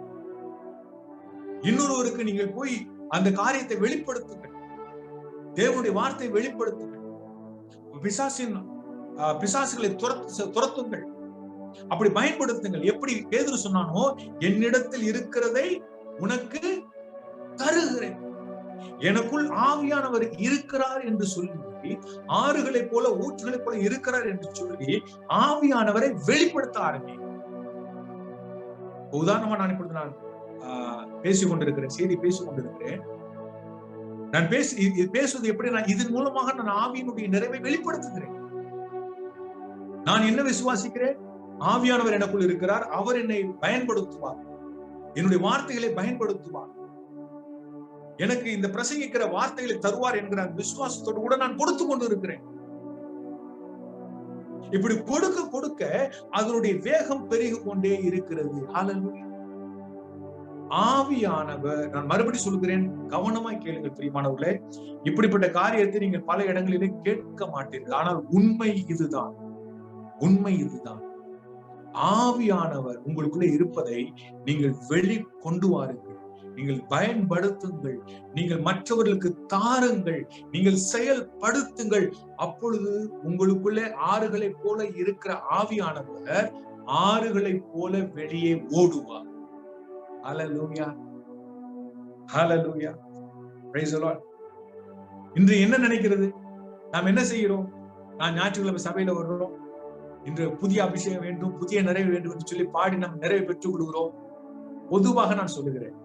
இன்னொருவருக்கு நீங்கள் போய் அந்த காரியத்தை வெளிப்படுத்துங்கள். தேவனுடைய வார்த்தையை வெளிப்படுத்துங்கள். பிசாசுகளை துரத்துங்கள். அப்படி பயன்படுத்துங்கள். எப்படி பேதுரு சொன்னானோ, என்னிடத்தில் இருக்கிறதை உனக்கு தருகிறேன். எனக்குள் ஆவியானவர் இருக்கிறார் என்று சொல்லி, ஆறுகளை போல ஊற்றுகளை போல இருக்கிறார் என்று சொல்லி ஆவியானவரை வெளிப்படுத்த ஆரம்பி. உதாரணமா நான் இப்பொழுது நான் பேசிக் கொண்டிருக்கிறேன், செய்தி பேசிக் கொண்டிருக்கிறேன். நான் பேசுவது எப்படி? நான் இதன் மூலமாக நான் ஆவியினுடைய நிறைவை வெளிப்படுத்துகிறேன். நான் என்ன விசுவாசிக்கிறேன்? ஆவியானவர் எனக்குள் இருக்கிறார், அவர் என்னை பயன்படுத்துவார், என்னுடைய வார்த்தைகளை பயன்படுத்துவார், எனக்கு இந்த பிரசங்கிக்கிற வார்த்தைகளை தருவார் என்கிற விசுவாசத்தோடு கூட நான் கொடுத்து கொண்டு இருக்கிறேன். இப்படி கொடுக்க கொடுக்க அதனுடைய வேகம் பெருகி கொண்டே இருக்கிறது. ஹல்லேலூயா. ஆவியானவர், நான் மறுபடி சொல்கிறேன், கவனமாய் கேளுங்கள் பிரியமானவர்களே. இப்படிப்பட்ட காரியத்தை நீங்கள் பல இடங்களிலே கேட்க மாட்டீர்கள். ஆனால் உண்மை இதுதான், உண்மை இதுதான். ஆவியானவர் உங்களுக்குள்ள இருப்பதை நீங்கள் வெளி கொண்டு வாருங்கள், நீங்கள் பயன்படுத்துங்கள், நீங்கள் மற்றவர்களுக்கு தாருங்கள், நீங்கள் செயல்படுத்துங்கள். அப்பொழுது உங்களுக்குள்ளே ஆறுகளை போல இருக்கிற ஆவியானவர் ஆறுகளை போல வெளியே ஓடுவார். ஹல்லேலூயா, ஹல்லேலூயா, பிரைஸ் தி லார்ட். இன்று என்ன நினைக்கிறது? நாம் என்ன செய்கிறோம்? நான் ஞாயிற்றுக்கிழமை சபையில வருகிறோம், இன்று புதிய அபிஷேகம் வேண்டும், புதிய நிறைவு வேண்டும் என்று சொல்லி பாடி நாம் நிறைவு பெற்றுக் கொள்கிறோம். பொதுவாக நான் சொல்லுகிறேன்,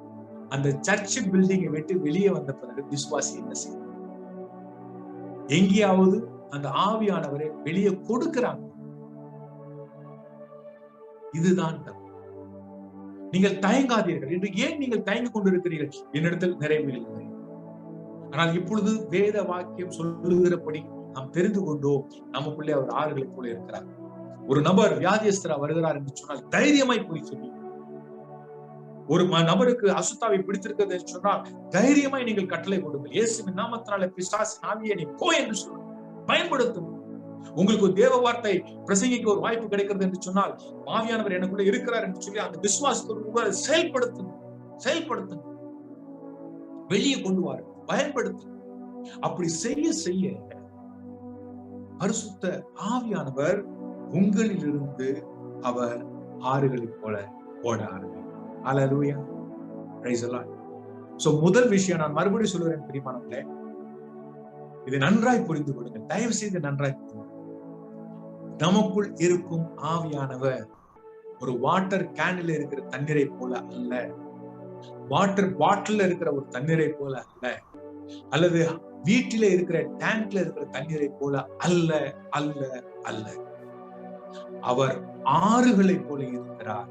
அந்த சர்ச் பில்டிங்கை விட்டு வெளியே வந்த பிறகு விசுவாசி என்ன செய்யும்? எங்கேயாவது அந்த ஆவியானவரை வெளியே கொடுக்கிறாங்க. இதுதான் நீங்கள் தயங்காதீர்கள். இன்று ஏன் நீங்கள் தயங்கிக் கொண்டிருக்கிறீர்கள்? என்னிடத்தில் நிறைவு இல்லை. ஆனால் இப்பொழுது வேத வாக்கியம் சொல்லுகிறபடி நாம் தெரிந்து கொண்டோம், நமக்குள்ளே அவர் ஆறுகளை போல இருக்கிறார். ஒரு நபர் வியாதியஸ்தரா வருகிறார் என்று சொன்னால் தைரியமாய் போய் சொல்லி, ஒரு நபருக்கு அசுத்தாவை பிடித்திருக்கிறது என்று சொன்னால் தைரியமாய் நீங்கள் கட்டளை கொடுங்கள். இயேசுவின் நாமத்தினாலே பிசாசின் ஆவியை நீ போ என்று சொல்லுங்கள், பயன்படுத்தும். உங்களுக்கு ஒரு தேவ வார்த்தை பிரசங்கிக்க ஒரு வாய்ப்பு கிடைக்கிறது என்று சொன்னால், ஆவியானவர் எனக்குள்ள இருக்கிறார் என்று சொல்லி அந்த விசுவாசத்தோடு செயல்படுத்துங்க, வெளியே கொண்டு வாரு, பயன்படுத்துங்க. அப்படி செய்ய செய்ய பரிசுத்த ஆவியானவர் உங்களிலிருந்து அவர் ஆறுகளை போல ஓட ஆரம்பிக்கும். ஹல்லேலூயா, பிரைஸ் தி லார்ட். சோ முதல் விஷயம் நான் மறுபடியும் சொல்லுகிறேன் பிரியமானவர்களே, இதை நன்றாய் புரிந்து கொள்ளுங்கள், தயவு செய்து நன்றாய் புரிந்து. நமக்குள் இருக்கும் ஆவியானவர் ஒரு வாட்டர் கேனில் இருக்கிற தண்ணீரை போல அல்ல, வாட்டர் பாட்டில் இருக்கிற ஒரு தண்ணீரை போல அல்ல, அல்லது வீட்டில இருக்கிற டேங்க்ல இருக்கிற தண்ணீரை போல அல்ல அல்ல அல்ல. அவர் ஆறுகளை போல இருக்கிறார்.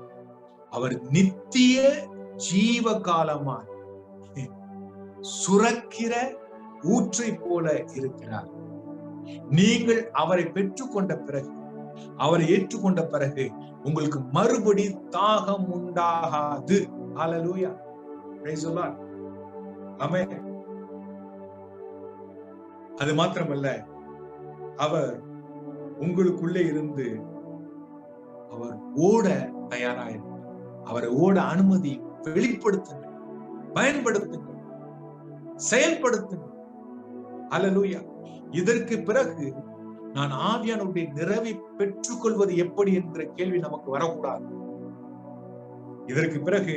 அவர் நித்திய ஜீவ காலமாய் சுரக்கிற ஊற்றை போல இருக்கிறார். நீங்கள் அவரை பெற்றுக்கொண்ட பிறகு, அவரை ஏற்றுக்கொண்ட பிறகு உங்களுக்கு மறுபடி தாகம் உண்டாகாது. ஹல்லேலூயா, பிரைஸ் தி லார்ட். ஆமென். அது மாத்திரமல்ல, அவர் உங்களுக்குள்ளே இருந்து அவர் ஓட தயாராயிருக்கிறார். அவரை ஓட அனுமதி, வெளிப்படுத்துங்கள், பயன்படுத்துங்கள், செயல்படுத்துங்கள். ஹல்லேலூயா. இதற்கு பிறகு நான் ஆவியானவருடைய நிறைவை பெற்றுக் கொள்வது எப்படி என்கிற கேள்வி நமக்கு வரக்கூடாது. இதற்கு பிறகு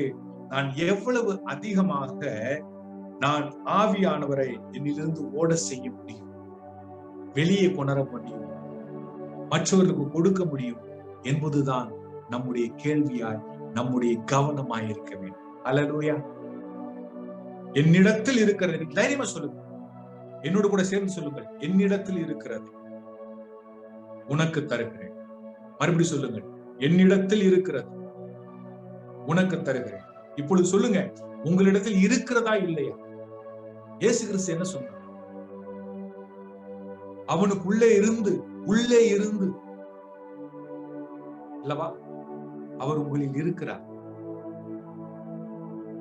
நான் எவ்வளவு அதிகமாக நான் ஆவியானவரை என்னிலிருந்து ஓட செய்ய முடியும், வெளியே கொணர முடியும், மற்றவர்களுக்கு கொடுக்க முடியும் என்பதுதான் நம்முடைய கேள்வியாய், நம்முடைய கவனமாய் இருக்க வேண்டும். ஹல்லேலூயா. என்னிடத்தில் இருக்கிறது, தைரியமா சொல்லுங்க, என்னோடு கூட சேர்ந்து சொல்லுங்கள், என்னிடத்தில் இருக்கிறது உனக்கு தருகிறேன். மறுபடி சொல்லுங்க, என்னிடத்தில் இருக்கிறது உனக்கு தருகிறேன். இப்பொழுது சொல்லுங்க, உங்களிடத்தில் இருக்கிறதா இல்லையா? இயேசு கிறிஸ்து என்ன சொன்னார்? அவனுக்கு உள்ளே இருந்து அல்லவா அவர் உங்களில் இருக்கிறார்,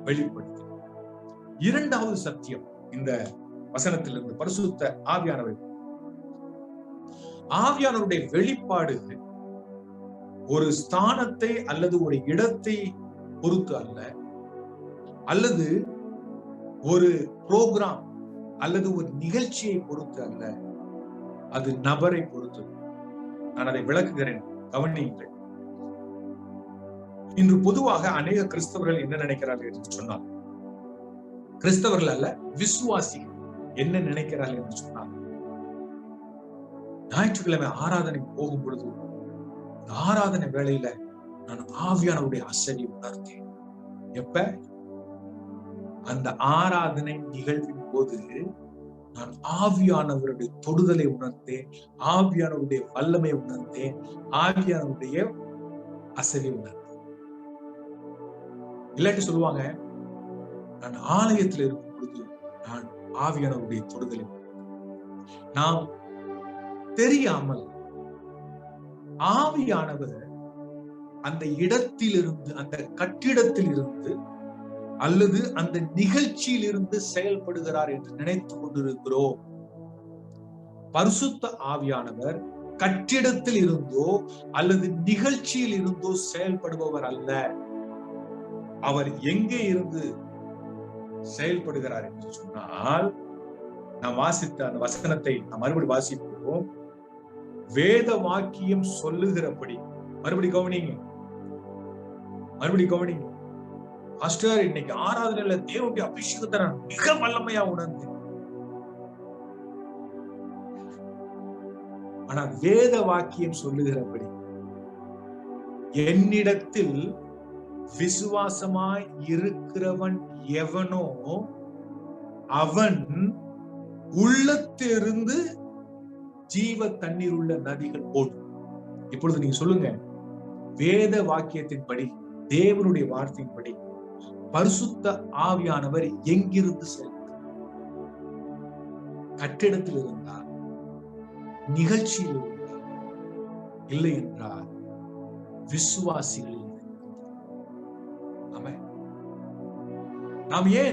வெளிப்படுத்தி. இரண்டாவது சத்தியம் இந்த வசனத்திலிருந்து பரிசுத்த ஆவியானவருடைய வெளிப்பாடு ஒரு ஸ்தானத்தை அல்லது ஒரு இடத்தை பொறுத்து அல்ல, அல்லது ஒரு புரோகிராம் அல்லது ஒரு நிகழ்ச்சியை பொறுத்து அல்ல, அது நபரை பொறுத்து. நான் அதை விளக்குகிறேன், கவனியுங்கள். இன்று பொதுவாக அநேக கிறிஸ்தவர்கள் என்ன நினைக்கிறார்கள் என்று சொன்னால், கிறிஸ்தவர்கள் அல்ல, விசுவாசிகள் என்ன நினைக்கிறார்கள் என்று சொன்னால், ஞாயிற்றுக்கிழமை ஆராதனை போகும் பொழுது ஆராதனை வேளையில நான் ஆவியானவருடைய அசைவை உணர்ந்தேன். எப்ப? அந்த ஆராதனை நிகழ்வின் போது நான் ஆவியானவருடைய தொடுதலை உணர்ந்தேன், ஆவியானவருடைய வல்லமை உணர்ந்தேன், ஆவியானவருடைய அசைவை உணர்ந்தேன். இல்லாட்டி சொல்லுவாங்க, நான் ஆலயத்தில் இருக்கும் பொழுது நான் ஆவியானவருடைய தொடுதலை. நாம் தெரியாமல் ஆவியானவர் அந்த இடத்திலிருந்து, அந்த கட்டிடத்தில் இருந்து அல்லது அந்த நிகழ்ச்சியில் இருந்து செயல்படுகிறார் என்று நினைத்துக் கொண்டிருக்கிறோம். பரிசுத்த ஆவியானவர் கட்டிடத்தில் இருந்தோ அல்லது நிகழ்ச்சியில் இருந்தோ செயல்படுபவர் அல்ல. அவர் எங்கே இருந்து செயல்படுகிறார் என்று சொன்னால், நாம் வாசித்த அந்த வசனத்தை நாம் மறுபடி வாசிப்போம். வேத வாக்கியம் சொல்லுகிறபடி, மறுபடி கவனிங்க, பாஸ்டர், இன்னைக்கு ஆராதனையில தேவனுடைய அபிஷேகத்தை நான் மிக வல்லமையா உணர்ந்தேன். ஆனா வேத வாக்கியம் சொல்லுகிறபடி, என்னிடத்தில் விசுவாசமாய் இருக்கிறவன் எவனோ அவன் உள்ளத்திலிருந்து ஜீவ தண்ணீர் உள்ள நதிகள் ஓடும். இப்பொழுது நீங்க சொல்லுங்க, வேத வாக்கியத்தின்படி, தேவனுடைய வார்த்தையின்படி பரிசுத்த ஆவியானவர் எங்கிருந்து செயல்படுகிறார்? கட்டிடத்தில் இருந்தால், நிகழ்ச்சியில் இருந்தால், இல்லை என்றால் விசுவாசிகள்.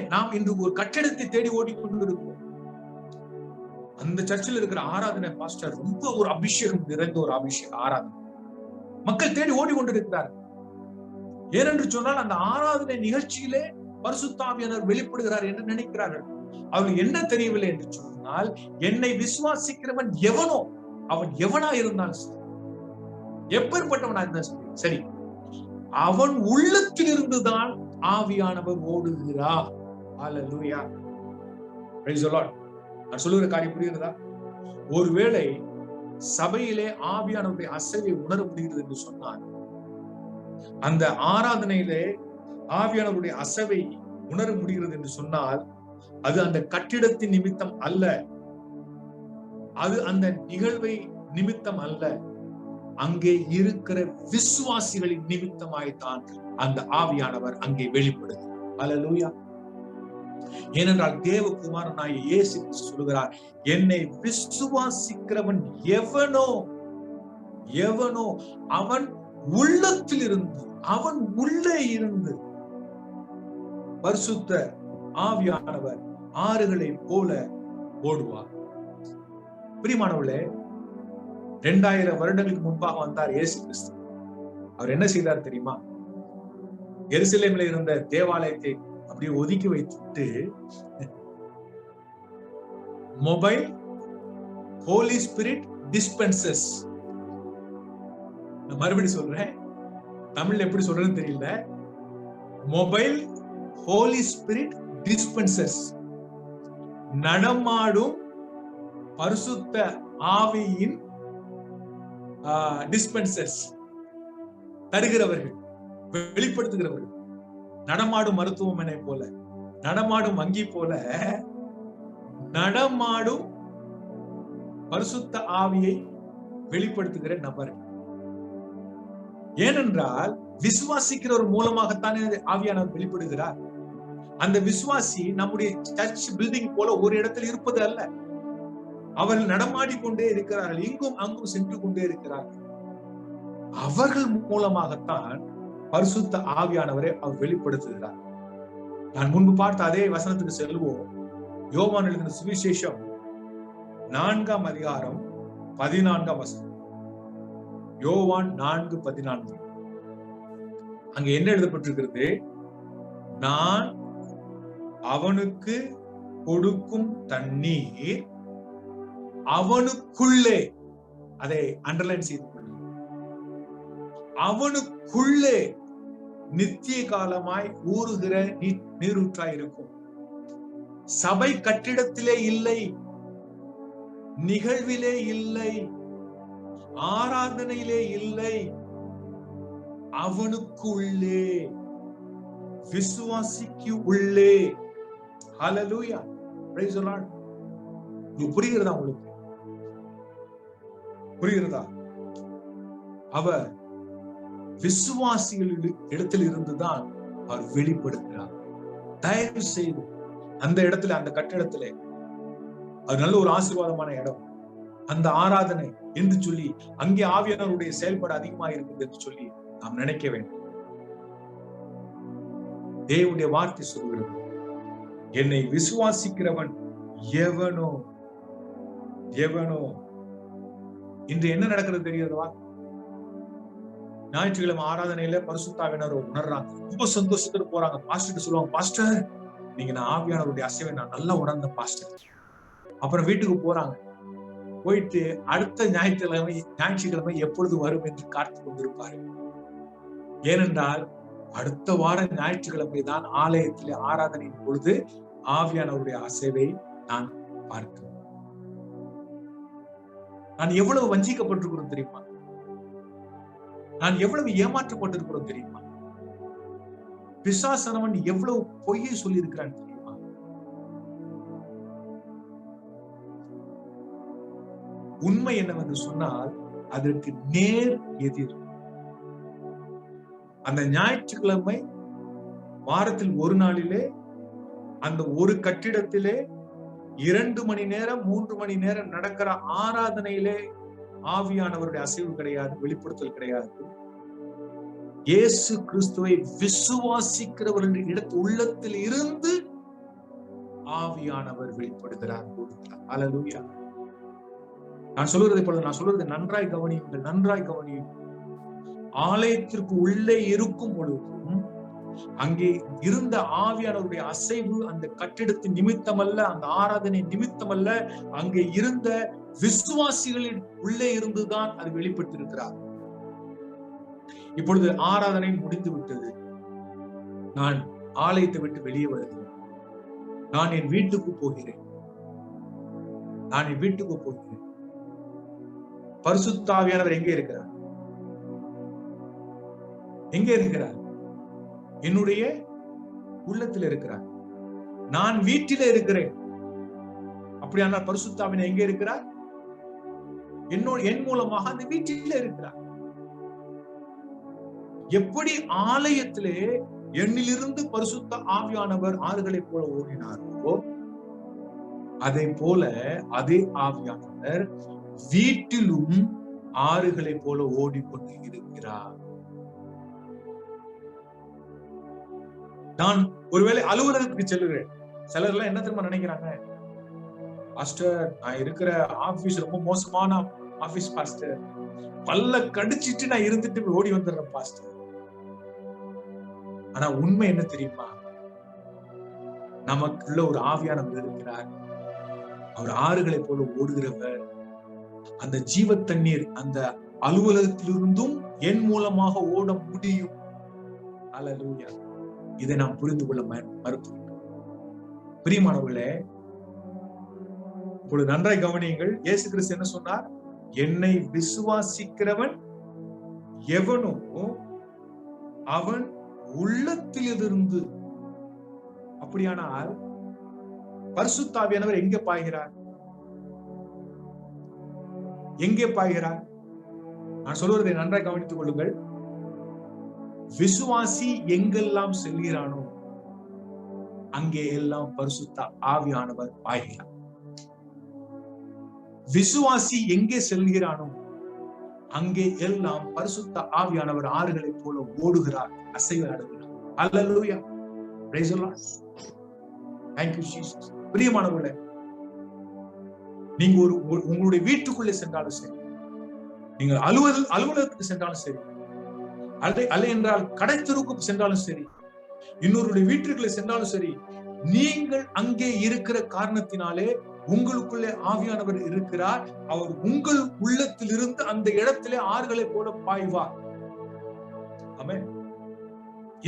நாம் இன்று ஒரு கட்டிடத்தை தேடி ஓடிக்கொண்டிருக்கிறோம். அந்த சர்ச்சில் இருக்கிற ஆராதனை பாஸ்டர் ரொம்ப ஒரு அபிஷேகம் நிறைந்த ஒரு ஆராதனை மக்கள் தேடி ஓடிக்கொண்டிருக்கிறார்கள். ஏனென்று சொன்னால் அந்த ஆராதனை நிகழ்ச்சியிலே பரிசுத்த ஆவியானவர் வெளிப்படுகிறார் என்று நினைக்கிறார்கள். அவர்கள் என்ன தெரியவில்லை என்று சொன்னால், என்னை விசுவாசிக்கிறவன் எவனோ, அவன் எவனா இருந்தாலும் சரி, எப்பேற்பட்டவனா இருந்தாலும் சரி, அவன் உள்ளத்தில் இருந்துதான் ஆவியானவர் ஓடுகிறார். ஹல்லேலூயா, பிரைஸ் தி லார்ட். நான் சொல்லுகிற காரியம் புரியுறதா? ஒருவேளை சபையிலே ஆவியானவருடைய அசைவை உணர முடிகிறது என்று சொன்னால், அந்த ஆராதனையிலே ஆவியானவருடைய அசைவை உணர முடிகிறது என்று சொன்னால், அது அந்த கட்டிடத்தின் நிமித்தம் அல்ல, அது அந்த நிகழ்வை நிமித்தம் அல்ல, அங்கே இருக்கிற விசுவாசிகளின் நிமித்தமாய்த்தான் அந்த ஆவியானவர் அங்கே வெளிப்படுது. ஹல்லேலூயா. ஏனென்றால் தேவகுமாரனாகிய இயேசு கிறிஸ்து சொல்கிறார், என்னை விசுவாசிக்கிறவன் எவனோ அவன் உள்ளத்தில் இருந்து, அவன் உள்ளே இருந்து பரிசுத்த ஆவியானவர் ஆறுகளை போல ஓடுவார். பிரியமானவர்களே, 2000 வருடங்களுக்கு முன்பாக வந்தார் இயேசு கிறிஸ்து. அவர் என்ன செய்தார் தெரியுமா? எருசலேமில் இருந்த தேவாலயத்தை அப்படியே ஒதுக்கி வைத்துட்டு, மொபைல் ஹோலி ஸ்பிரிட் டிஸ்பென்சர்ஸ், மறுபடி சொல்றேன், தமிழ்ல எப்படி சொல்றேன்னு தெரியல, மொபைல் ஹோலி ஸ்பிரிட் டிஸ்பென்சர்ஸ், நடமாடும் பரிசுத்த ஆவியின் டிஸ்பென்சர்ஸ், தருகிறவர்கள், வெளிப்படுத்துகிறவர்கள். நடமாடும் மருத்துவமனை போல, நடமாடும் வங்கி போல, நடமாடும் பரிசுத்த ஆவியை வெளிப்படுத்துகிற நபர். ஏனென்றால் விசுவாசிக்கிறவர் மூலமாகத்தானே ஆவியானவர் வெளிப்படுகிறார். அந்த விசுவாசி நம்முடைய சர்ச் பில்டிங் போல ஒரு இடத்தில் இருப்பது அல்ல. அவர்கள் நடமாடிக்கொண்டே இருக்கிறார்கள், இங்கும் அங்கும் சென்று கொண்டே இருக்கிறார்கள். அவர்கள் மூலமாகத்தான் பரிசுத்த ஆவியானவரை அவர் வெளிப்படுத்துகிறார். நான் முன்பு பார்த்த அதே வசனத்துக்கு செல்வோம். யோவான் எழுதின சுவிசேஷம் 4ஆம் அதிகாரம் 14ஆம் வசனம். யோவான் 4:14. அங்க என்ன எழுதப்பட்டிருக்கிறது? நான் அவனுக்கு கொடுக்கும் தண்ணீர் அவனுக்குள்ளே, அதை அண்டர்லைன் செய்து கொள்ளுங்கள், அவனுக்குள்ளே நித்திய காலமாய் ஊறுகிற நீரூற்றாய் இருக்கும். சபை கட்டிடத்திலே இல்லை, நிகழ்விலே இல்லை, ஆராதனையிலே இல்லை, அவனுக்குள்ளே, விசுவாசிக்கு உள்ளே. ஹல்லேலூயா, பிரைஸ் தி லார்ட். புரிகிறதா? உங்களுக்கு புரிகிறதா? அவர் விசுவாசிகள் இடத்தில் இருந்துதான் அவர் வெளிப்படுகிறார். தயவு செய்து அந்த இடத்துல, அந்த கட்டிடத்திலே, அது நல்ல ஒரு ஆசீர்வாதமான இடம், அந்த ஆராதனை என்று சொல்லி அங்கே ஆவியானவருடைய செயல்பாடு அதிகமாக இருக்குது என்று சொல்லி நாம் நினைக்க வேண்டும். தேவனுடைய வார்த்தை சொல்கிறது, என்னை விசுவாசிக்கிறவன் எவனோ எவனோ. இன்று என்ன நடக்கிறது தெரியுதா? ஞாயிற்றுக்கிழமை ஆராதனையில பரிசுத்த ஆவியானவரை உணர்றாங்க, ரொம்ப சந்தோஷத்துல போறாங்க. பாஸ்டர் சொல்லுவாங்க, பாஸ்டர் நீங்க நான் ஆவியானவருடைய அசைவை நான் நல்லா உணர்ந்த பாஸ்டர். அப்புறம் வீட்டுக்கு போறாங்க. போயிட்டு அடுத்த ஞாயிற்றுக்கிழமை எப்பொழுது வரும் என்று காத்து கொண்டிருப்பாரு. ஏனென்றால் அடுத்த வாரம் ஞாயிற்றுக்கிழமை தான் ஆலயத்திலே ஆராதனையின் பொழுது ஆவியானவருடைய அசைவை நான் பார்க்கிறேன். நான் எவ்வளவு வஞ்சிக்கப்பட்டிருக்கிறோம் தெரியுமா? நான் எவ்வளவு ஏமாற்றப்பட்டிருக்கிறோம் தெரியுமா? பிசாசனவன் எவ்வளவு பொய்யை சொல்லி இருக்கிறான் தெரியுமா? உண்மை என்னவென்று சொன்னால் அதற்கு நேர் எதிர். அந்த ஞாயிற்றுக்கிழமை வாரத்தில் ஒரு நாளிலே அந்த ஒரு கட்டிடத்திலே 2 மணி நேரம் 3 மணி நேரம் நடக்கிற ஆராதனையிலே ஆவியானவருடைய அசைவு கிடையாது, வெளிப்படுத்தல் கிடையாது. இயேசு கிறிஸ்துவை விசுவாசிக்கிறவர்கள் இடத்து உள்ளத்தில் இருந்து ஆவியானவர் வெளிப்படுகிறார். ஹல்லேலூயா. நான் சொல்லுவதை போல நான் சொல்றது நன்றாய் கவனியுங்கள், நன்றாய் கவனியுங்கள். ஆலயத்திற்கு உள்ளே இருக்கும் பொழுதும் அங்கே இருந்த ஆவியானவருடைய அசைவு அந்த கட்டிடத்தின் நிமித்தம் அல்ல, அந்த ஆராதனை நிமித்தம் அல்ல, அங்கே இருந்த விசுவாசிகளின் உள்ளே இருந்துதான் அது வெளிப்பட்டிருக்கிறார். இப்பொழுது ஆராதனை முடிந்து விட்டது. நான் ஆலயத்தை விட்டு வெளியே வருகிறேன். நான் என் வீட்டுக்கு போகிறேன். நான் என் வீட்டுக்கு போகிறேன். பரிசுத்த ஆவியானவர் எங்கே இருக்கிறார்? எங்கே இருக்கிறார்? என்னுடைய உள்ளத்தில் இருக்கிறார். நான் வீட்டிலே இருக்கிறேன். அப்படியானால் பரிசுத்த ஆவியானவர் எங்கே இருக்கிறார்? என் மூலமாக அந்த வீட்டிலே இருக்கிறார். எப்படி ஆலயத்திலே என்னிலிருந்து பரிசுத்த ஆவியானவர் ஆறுகளை போல ஓடினாரோ, அதை போல அதே ஆவியானவர் வீட்டிலும் ஆறுகளை போல ஓடிக்கொண்டு இருக்கிறார். நான் ஒருவேளை அலுவலகத்துக்கு செல்லுகிறேன். சிலர் எல்லாம் என்ன தெரியுமா நினைக்கிறாங்க, பாஸ்டர் நான் இருக்கிற ஆபீஸ் ரொம்ப மோசமான ஆபீஸ் பாஸ்டர், பல்ல கடிச்சிட்டு நான் இருந்துட்டு ஓடி வந்துடுறேன் பாஸ்டர். ஆனா உண்மை என்ன தெரியுமா? நமக்குள்ள ஒரு ஆவியானவர் இருக்கிறார். அவர் ஆறுகளை போல ஓடுகிறவர். அந்த ஜீவ தண்ணீர் அந்த அலுவலகத்திலிருந்தும் என் மூலமாக ஓட முடியும். ஹல்லேலூயா. இதை நாம் புரிந்து கொள்ள மறுக்கிறோம். பிரியமானவர்களே, இப்பொழுது நன்றாய் கவனியுங்கள். இயேசு கிறிஸ்து என்ன சொன்னார்? என்னை விசுவாசிக்கிறவன் எவனோ அவன் உள்ளத்திலிருந்து. அப்படியானால் பரிசுத்த ஆவியானவர் எங்கே பாய்கிறார்? எங்கே பாய்கிறார்? நான் சொல்வதை நன்றாக கவனித்துக் கொள்ளுங்கள். விசுவாசி எங்கெல்லாம் செல்கிறானோ அங்கே எல்லாம் பரிசுத்த ஆவியானவர் பாய்கிறார். விசுவாசி எங்கே செல்கிறானோ அங்கே எல்லாம் பரிசுத்த ஆவியானவர் ஆறுகளை போல ஓடுகிறார், அசைவாடுகிறார். அல்லேலூயா, praise the Lord. Thank you Jesus. பிரியமானவர்களே, நீங்க உங்களுடைய வீட்டுக்குள்ளே சென்றாலும் சரி, நீங்கள் அலுவலகத்துக்கு சென்றாலும் சரி, அல்ல என்றால் கடை தெருவுக்கு சென்றாலும் சரி, இன்னொருடைய வீட்டுக்குள்ளே சென்றாலும் சரி, நீங்கள் அங்கே இருக்கிற காரணத்தினாலே உங்களுக்குள்ளே ஆவியானவர் இருக்கிறார். அவர் உங்கள் உள்ளத்திலிருந்து அந்த இடத்திலே ஆறுகளை போல பாய்வார். ஆமென்.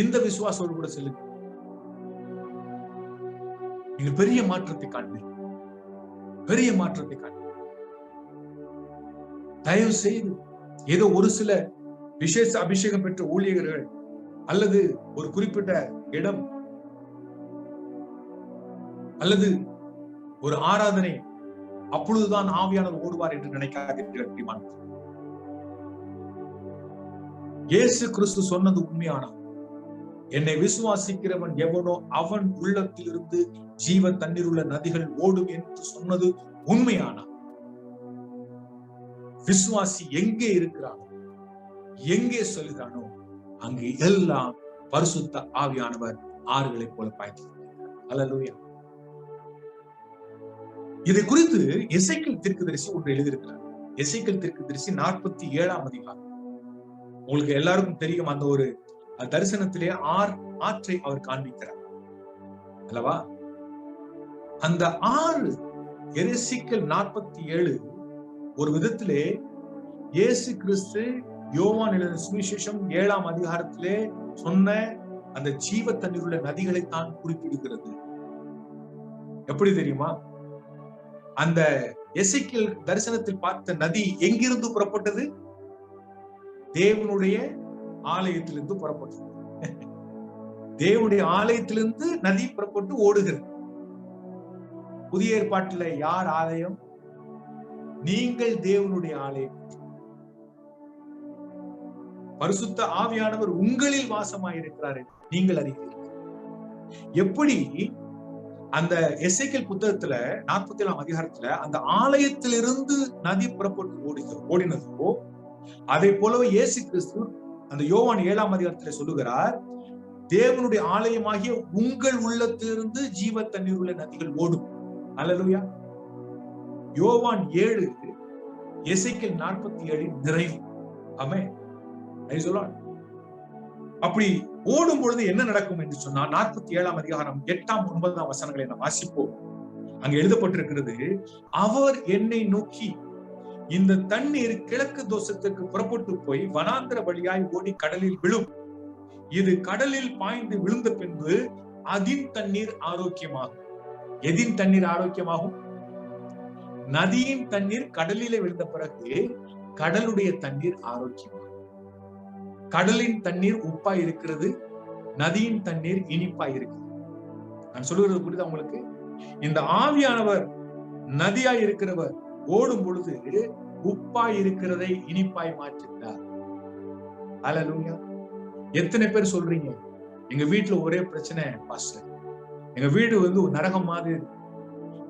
இந்த விசுவாசத்தோடு கூட செல்லுங்க. நீங்கள் பெரிய மாற்றத்தை காண்பீங்க. பெரிய மாற்றத்தை காண்பீங்க. தயவு செய்து ஏதோ ஒரு சில விசேஷ அபிஷேகம் பெற்ற ஊழியர்கள் அல்லது ஒரு குறிப்பிட்ட இடம் அல்லது ஒரு ஆராதனை அப்பொழுதுதான் ஆவியானவர் ஓடுவார் என்று நினைக்காதீர்கள். இயேசு கிறிஸ்து சொன்னது உண்மையான, என்னை விசுவாசிக்கிறவன் எவனோ அவன் உள்ளத்திலிருந்து ஜீவ தண்ணீர் உள்ள நதிகள் ஓடும் என்று சொன்னது உண்மையான. விசுவாசி எங்கே இருக்கிறானோ, எங்கே சொல்கிறானோ அங்கே எல்லாம் பரிசுத்த ஆவியானவர் ஆறுகளை போல பாய்ந்து. அல்லேலூயா. இதை குறித்து எசேக்கியேல் தீர்க்கதரிசி ஒன்று எழுதியிருக்கிறார். எசேக்கியேல் தீர்க்கதரிசி 47ஆம் அதிகாரம். உங்களுக்கு எல்லாருக்கும் தெரியும், அந்த ஒரு தரிசனத்திலே ஆற்றை அவர் காண்பிக்கிறார் அல்லவா? அந்த ஆறு எசேக்கியேல் 47 ஒரு விதத்திலே இயேசு கிறிஸ்து யோவான் எழுதின சுவிசேஷம் 7ஆம் அதிகாரத்திலே சொன்ன அந்த ஜீவ தண்ணீர் உள்ள நதிகளை தான் குறிப்பிடுகிறது. எப்படி தெரியுமா? அந்த எசேக்கியேல் தரிசனத்தில் பார்த்த நதி எங்கிருந்து புறப்பட்டது? தேவனுடைய ஆலயத்திலிருந்து புறப்பட்டது. தேவனுடைய ஆலயத்திலிருந்து நதி புறப்பட்டு ஓடுகிறது. புதிய ஏற்பாட்டில் யார் ஆலயம்? நீங்கள் தேவனுடைய ஆலயம். பரிசுத்த ஆவியானவர் உங்களில் வாசமாயிருக்கிறார் நீங்கள் அறிவீர்கள். எப்படி அந்த எசேக்கியேல் புத்தகத்துல 47ஆம் அதிகாரத்துல அந்த ஆலயத்திலிருந்து நதி புறப்பட்டு ஓடினதோ அதை போலவே இயேசு கிறிஸ்து அந்த யோவான் 7ஆம் அதிகாரத்துல சொல்லுகிறார், தேவனுடைய ஆலயமாகிய உங்கள் உள்ளத்திலிருந்து ஜீவ தண்ணீர் உள்ள நதிகள் ஓடும். அல்லேலூயா. யோவான் 7 எசேக்கியேல் 47 நிறைவு. ஆமென். அப்படி ஓடும் பொழுது என்ன நடக்கும் என்று சொன்னால் 47ஆம் அதிகாரம் 8ஆம் 9ஆம் வசனங்களை நாம் வாசிப்போம். அங்க எழுதப்பட்டிருக்கிறது, அவர் என்னை நோக்கி, இந்த தண்ணீர் கிழக்கு தோசத்திற்கு புறப்பட்டு போய் வனாந்திர வழியாய் ஓடி கடலில் விழும். இது கடலில் பாய்ந்து விழுந்த பின்பு அதின் தண்ணீர் ஆரோக்கியமாகும். எதின் தண்ணீர் ஆரோக்கியமாகும்? நதியின் தண்ணீர் கடலிலே விழுந்த பிறகு கடலுடைய தண்ணீர் ஆரோக்கியமாகும். கடலின் தண்ணீர் உப்பாய் இருக்கிறது, நதியின் தண்ணீர் இனிப்பாய் இருக்கிறது. நான் சொல்லுகிறது புரியுதா உங்களுக்கு? இந்த ஆவியானவர் நதியாய் இருக்கிறவர் ஓடும் பொழுது உப்பாய் இருக்கிறதை இனிப்பாய் மாற்றுகிறார். அல்லேலூயா. எத்தனை பேர் சொல்றீங்க, எங்க வீட்டுல ஒரே பிரச்சனை பாஸ்டர், எங்க வீடு ஒரு நரகம் மாதிரி இருக்கு,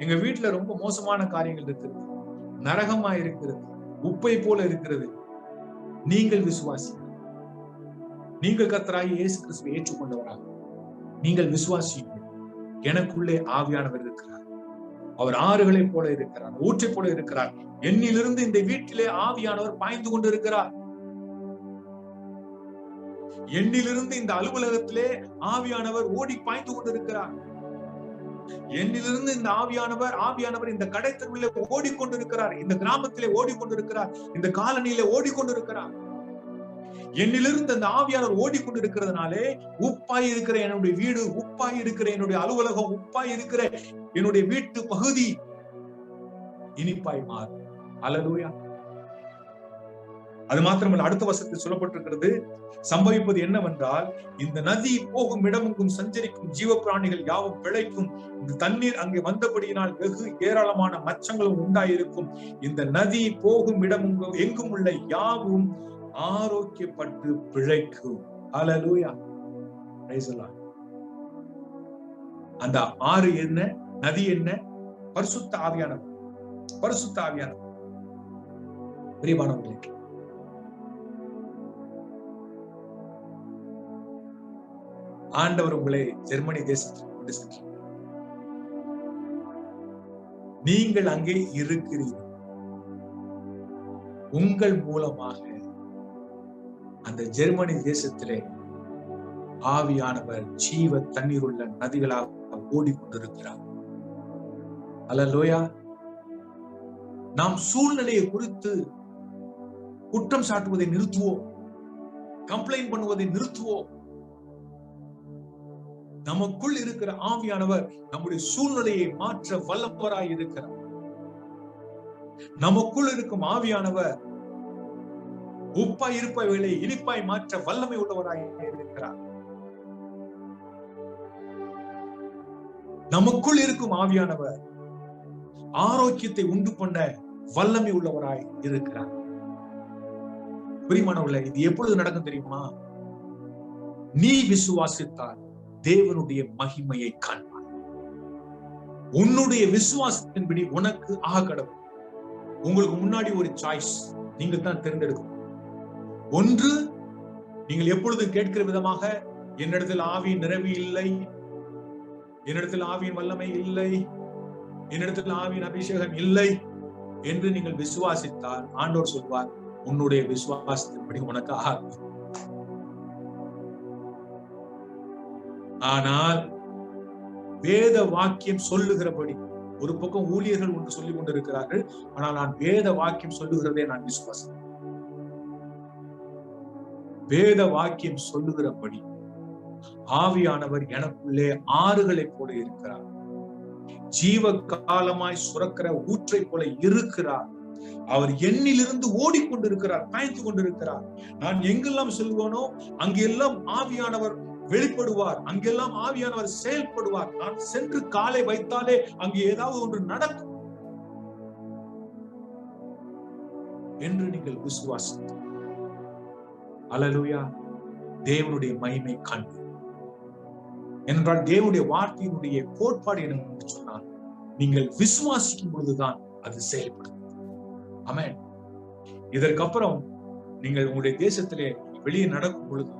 எங்க வீட்டுல ரொம்ப மோசமான காரியங்கள் இருக்கிறது, நரகமா இருக்கிறது, உப்பை போல இருக்கிறது. நீங்கள் விசுவாசி, நீங்கள் கர்த்தராகிய இயேசு கிறிஸ்துவை ஏற்றுக்கொண்டவராக நீங்கள் விசுவாசியுங்கள். எனக்குள்ளே ஆவியானவர் இருக்கிறார், அவர் ஆறுகளை போல இருக்கிறார், ஊற்றை போல இருக்கிறார். என்னிலிருந்து இந்த வீட்டிலே ஆவியானவர் பாய்ந்து கொண்டு இருக்கிறார். என்னிலிருந்து இந்த அலுவலகத்திலே ஆவியானவர் ஓடி பாய்ந்து கொண்டிருக்கிறார். என்னிலிருந்து இந்த ஆவியானவர் இந்த கடை தெருவிலே ஓடிக்கொண்டிருக்கிறார், இந்த கிராமத்திலே ஓடிக்கொண்டிருக்கிறார், இந்த காலனியிலே ஓடிக்கொண்டிருக்கிறார். என்னிலிருந்து அந்த ஆவியானவர் ஓடிக்கொண்டிருக்கிறதுனாலே உப்பாய் இருக்கிற என்னுடைய வீடு, உப்பாய் இருக்கிற என்னுடைய அலுவலகம், உப்பாய் இருக்கிற என்னுடைய வீட்டு பகுதி இனிப்பாய் மாறும். அல்லேலூயா. அது மாத்திரமல்ல, அடுத்த வசனத்தில் சொல்லப்பட்டிருக்கிறது, சம்பவிப்பது என்னவென்றால், இந்த நதி போகும் இடமெங்கும் சஞ்சரிக்கும் ஜீவ பிராணிகள் யாவும் பிழைக்கும். இந்த தண்ணீர் அங்கே வந்தபடியினால் வெகு ஏராளமான மச்சங்களும் உண்டாயிருக்கும். இந்த நதி போகும் இடமெங்கும் எங்கும் உள்ள யாவும் ஆரோக்கியப்பட்டு பிழைக்கும். ஹல்லேலூயா. Praise the Lord. அந்த ஆறு என்ன, நதி என்ன? பரிசுத்த ஆவியானவர். பரிசுத்த ஆவியானவர். பிரியமானவர்களே, ஆண்டவர் உங்களை ஜெர்மனி தேசத்தில் கொண்டு சென்றார். நீங்கள் அங்கே இருக்கிறீர்கள். உங்கள் மூலமாக அந்த ஜெர்மனி தேசத்திலே ஆவியானவர் ஜீவ தண்ணீர் உள்ள நதிகளாக ஓடிக்கொண்டிருக்கிறார். அல்லேலூயா. நாம் சூழ்நிலையை குறித்து குற்றம் சாட்டுவதை நிறுத்துவோம், கம்ப்ளைண்ட் பண்ணுவதை நிறுத்துவோம். நமக்குள் இருக்கிற ஆவியானவர் நம்முடைய சூழ்நிலையை மாற்ற வல்லவராய் இருக்கிறார். நமக்குள் இருக்கும் ஆவியானவர் உப்பாய் இருப்பவர்களை இனிப்பாய் மாற்ற வல்லமை உள்ளவராய் இருக்கிறார். நமக்குள் இருக்கும் ஆவியானவர் ஆரோக்கியத்தை உண்டு பண்ண வல்லமை உள்ளவராய் இருக்கிறார். பிரியமானவர்களே, இது எப்பொழுது நடக்கும் தெரியுமா? நீ விசுவாசித்தால் தேவனுடைய மகிமையை காண்பார். உன்னுடைய விசுவாசத்தின்படி உனக்கு ஆக கடவுள். உங்களுக்கு முன்னாடி ஒரு சாய்ஸ், நீங்கள் தான் தேர்ந்தெடுக்கணும். ஒன்று, நீங்கள் எப்பொழுதும் கேட்கிற விதமாக, என்னிடத்தில் ஆவியின் நிறைவு இல்லை, என்னிடத்தில் ஆவியின் வல்லமை இல்லை, என்னிடத்தில் ஆவியின் அபிஷேகம் இல்லை என்று நீங்கள் விசுவாசித்தால் ஆண்டவர் சொல்வார், உன்னுடைய விசுவாசத்தின்படி உனக்கு ஆகும். ஆனால் வேத வாக்கியம் சொல்லுகிறபடி, ஒரு பக்கம் ஊழியர்கள் ஒன்று சொல்லிக் கொண்டிருக்கிறார்கள், ஆனால் நான் வேத வாக்கியம் சொல்லுகிறதே நான் விசுவாசம். வேத வாக்கியம் சொல்லுகிறபடி ஆவியானவர் எனக்குள்ளே ஆறுகளை போல இருக்கிறார், ஜீவ காலமாய் சுரக்கிற ஊற்றை போல இருக்கிறார். அவர் எண்ணிலிருந்து ஓடிக்கொண்டிருக்கிறார், பாய்ந்து கொண்டிருக்கிறார். நான் எங்கெல்லாம் செல்வானோ அங்கெல்லாம் ஆவியானவர் வெளிப்படுவார், அங்கெல்லாம் ஆவியானவர் செயல்படுவார். நான் சென்று காலை வைத்தாலே அங்கு ஏதாவது ஒன்று நடக்கும் என்று நீங்கள் விசுவாசித்து, அல்லேலூயா, தேவனுடைய மகிமை காண்பீர்கள். என்றால் தேவனுடைய வார்த்தையினுடைய கோட்பாடு என்ன சொன்னால், நீங்கள் விசுவாசிக்கும் பொழுதுதான் அது செயல்படும். ஆமென். இதற்கப்புறம் நீங்கள் உங்களுடைய தேசத்திலே வெளியே நடக்கும் பொழுது,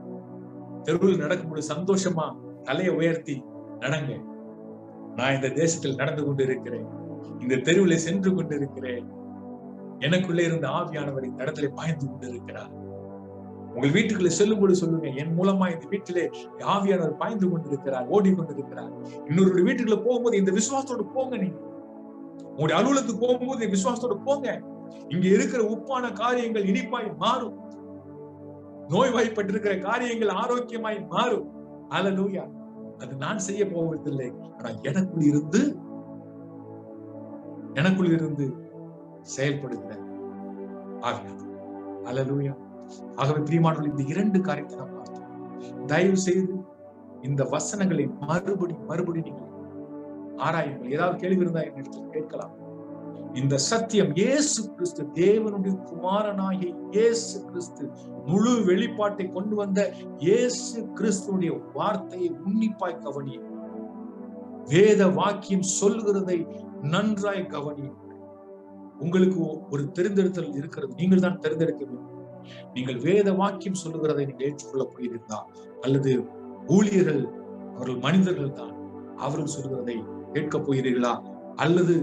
தெருவில் நடக்கும் பொழுது சந்தோஷமா தலையை உயர்த்தி நடங்க. நான் இந்த தேசத்தில் நடந்து கொண்டிருக்கிறேன், இந்த தெருவில் சென்று கொண்டிருக்கிறேன், எனக்குள்ளே இருந்த ஆவியானவர் இந்த இடத்துல பாய்ந்து கொண்டிருக்கிறார். உங்கள் வீட்டுக்குள்ள செல்லும் பொழுது சொல்லுங்க, என் மூலமா இந்த வீட்டிலே ஆவியானவர் பாய்ந்து கொண்டிருக்கிறார், ஓடிக்கொண்டிருக்கிறார். இன்னொரு வீட்டுக்குள்ள போகும்போது இந்த விசுவாசத்தோடு போங்க. நீங்க உங்களுடைய அலுவலகத்துக்கு போகும்போது இந்த விசுவாசத்தோடு போங்க. இங்க இருக்கிற உப்பான காரியங்கள் இனிப்பாய் மாறும், நோய்வாய்ப்பட்டிருக்கிற காரியங்கள் ஆரோக்கியமாய் மாறும். அல்லேலூயா. அது நான் செய்ய போவதில்லை, ஆனால் எனக்குள் இருந்து செயல்படுகிற ஆவியானவர். அல்லேலூயா. ஆகவே பிரியமானவர்களே, இந்த இரண்டு காரியத்தை நாம் பார்த்தோம். தயவு செய்து இந்த வசனங்களை மறுபடி நீங்கள் ஆராயுங்கள். ஏதாவது கேள்வி இருந்தா என்னிடத்தில் கேட்கலாம். இந்த சத்தியம், இயேசு கிறிஸ்து, தேவனுடைய குமாரனாகிய இயேசு கிறிஸ்து, முழு வெளிப்பாட்டை கொண்டு வந்த இயேசு கிறிஸ்துடைய வார்த்தையை உன்னிப்பாய் கவனியும். வேத வாக்கியம் சொல்லுகிறதை நன்றாய் கவனியும். உங்களுக்கு ஒரு தெரிந்தெடுத்தல் இருக்கிறது, நீங்கள் தான் தெரிந்தெடுக்க வேண்டும். நீங்கள் வேத வாக்கியம் சொல்லுகிறதை நீங்கள் ஏற்றுக்கொள்ள போகிறீர்களா, அல்லது ஊழியர்கள் அவர்கள் மனிதர்கள் தான், அவர்கள் சொல்லுகிறதை கேட்க போகிறீர்களா, அல்லது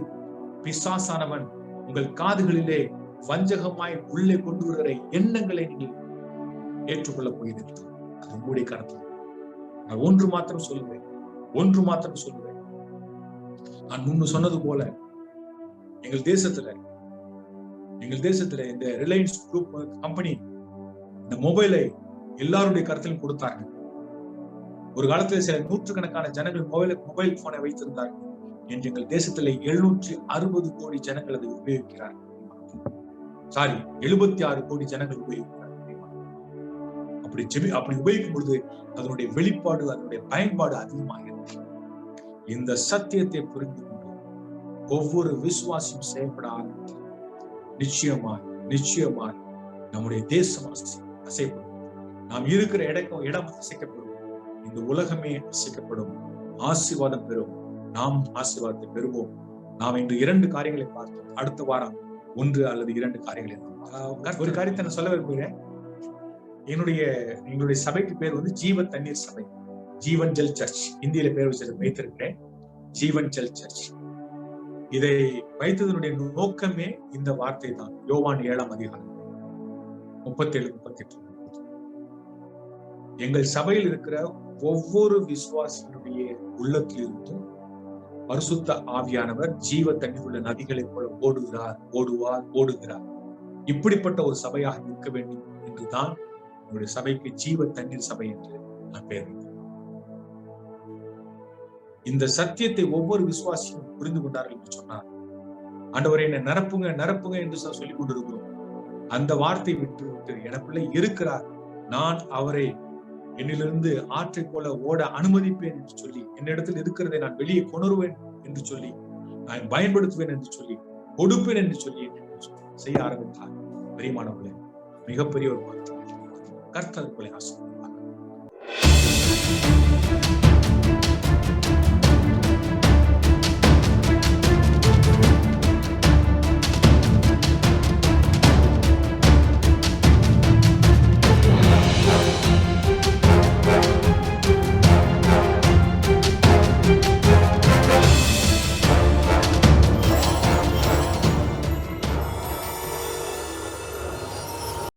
பிசாசானவன் உங்கள் காதுகளிலே வஞ்சகமாய் உள்ளே கொண்டு வருகிற எண்ணங்களை நீங்கள் ஏற்றுக்கொள்ள போகிறீர்கள்? அது உங்களுடைய கருத்து. நான் ஒன்று மாத்திரம் சொல்லுவேன். நான் முன்பு சொன்னது போல, எங்கள் தேசத்துல இந்த ரிலையன்ஸ் குரூப் கம்பெனி இந்த மொபைலை எல்லாருடைய கருத்திலும் கொடுத்தார்கள். ஒரு காலத்துல சில நூற்றுக்கணக்கான ஜனங்கள் மொபைல் போனை வைத்திருந்தார்கள். என்று எங்கள் தேசத்துல 760 கோடி ஜனங்கள் அதை உபயோகிக்கிறார்கள். சாரி 76 கோடி ஜனங்கள் உபயோகிக்கிறார். அப்படி உபயோகிக்கும் பொழுது அதனுடைய வெளிப்பாடு, அதனுடைய பயன்பாடு அதிகமாகிறது. இந்த சத்தியத்தை புரிந்து கொண்டு ஒவ்வொரு விசுவாசியும் செயல்பட ஆரம்பித்து நிச்சயமாய் நம்முடைய தேசம் அசைப்படும். நாம் இருக்கிற இடம் அசைக்கப்படும். இந்த உலகமே அசைக்கப்படும். ஆசீர்வாதம் பெறும். நாம் ஆசீர்வாதத்தை பெறுவோம். நாம் இன்று 2 காரியங்களை பார்த்தோம். அடுத்த வாரம் 1 அல்லது 2 காரியங்களை ஒரு காரியத்தை நான் சொல்ல விரும்புகிறேன். எங்களுடைய சபைக்கு பேர் வந்து ஜீவ தண்ணீர் சபை, ஜீவன் ஜல் சர்ச். இந்தியில பேர் வைத்திருக்கிறேன், ஜீவன் ஜல் சர்ச். இதை வைத்ததனுடைய நோக்கமே இந்த வார்த்தை தான். யோவான் 7ஆம் அதிகாரம் 37-38. எங்கள் சபையில் இருக்கிற ஒவ்வொரு விசுவாசியினுடைய உள்ளத்திலிருந்தும் பரிசுத்த ஆவியானவர் ஜீவ தண்ணீர் உள்ள நதிகளை போல ஓடுகிறார். இப்படிப்பட்ட ஒரு சபையாக இருக்க வேண்டும் என்றுதான் என்னுடைய சபைக்கு ஜீவ தண்ணீர் சபை என்று நான் பெயர் வைத்தேன். இந்த சத்தியத்தை ஒவ்வொரு விசுவாசியும் புரிந்து கொண்டார்கள் என்று சொன்னார். ஆண்டவரை என்னை நிரப்புங்க என்று சொல்லிக் கொண்டிருக்கிறோம். அந்த வார்த்தை விட்டு எனக்குள்ளே இருக்கிறார், நான் அவரை என்னிலிருந்து ஆற்றை போல ஓட அனுமதிப்பேன் என்று சொல்லி, என்னிடத்தில் இருக்கிறதை நான் வெளியே கொணருவேன் என்று சொல்லி, நான் பயன்படுத்துவேன் என்று சொல்லி, கொடுப்பேன் என்று சொல்லி செய்ய ஆரம்பித்தார். பெரியமானவர்களே, மிகப்பெரிய ஒரு வார்த்தை. கர்த்தர் உங்களை ஆசீர்வதிப்பார்.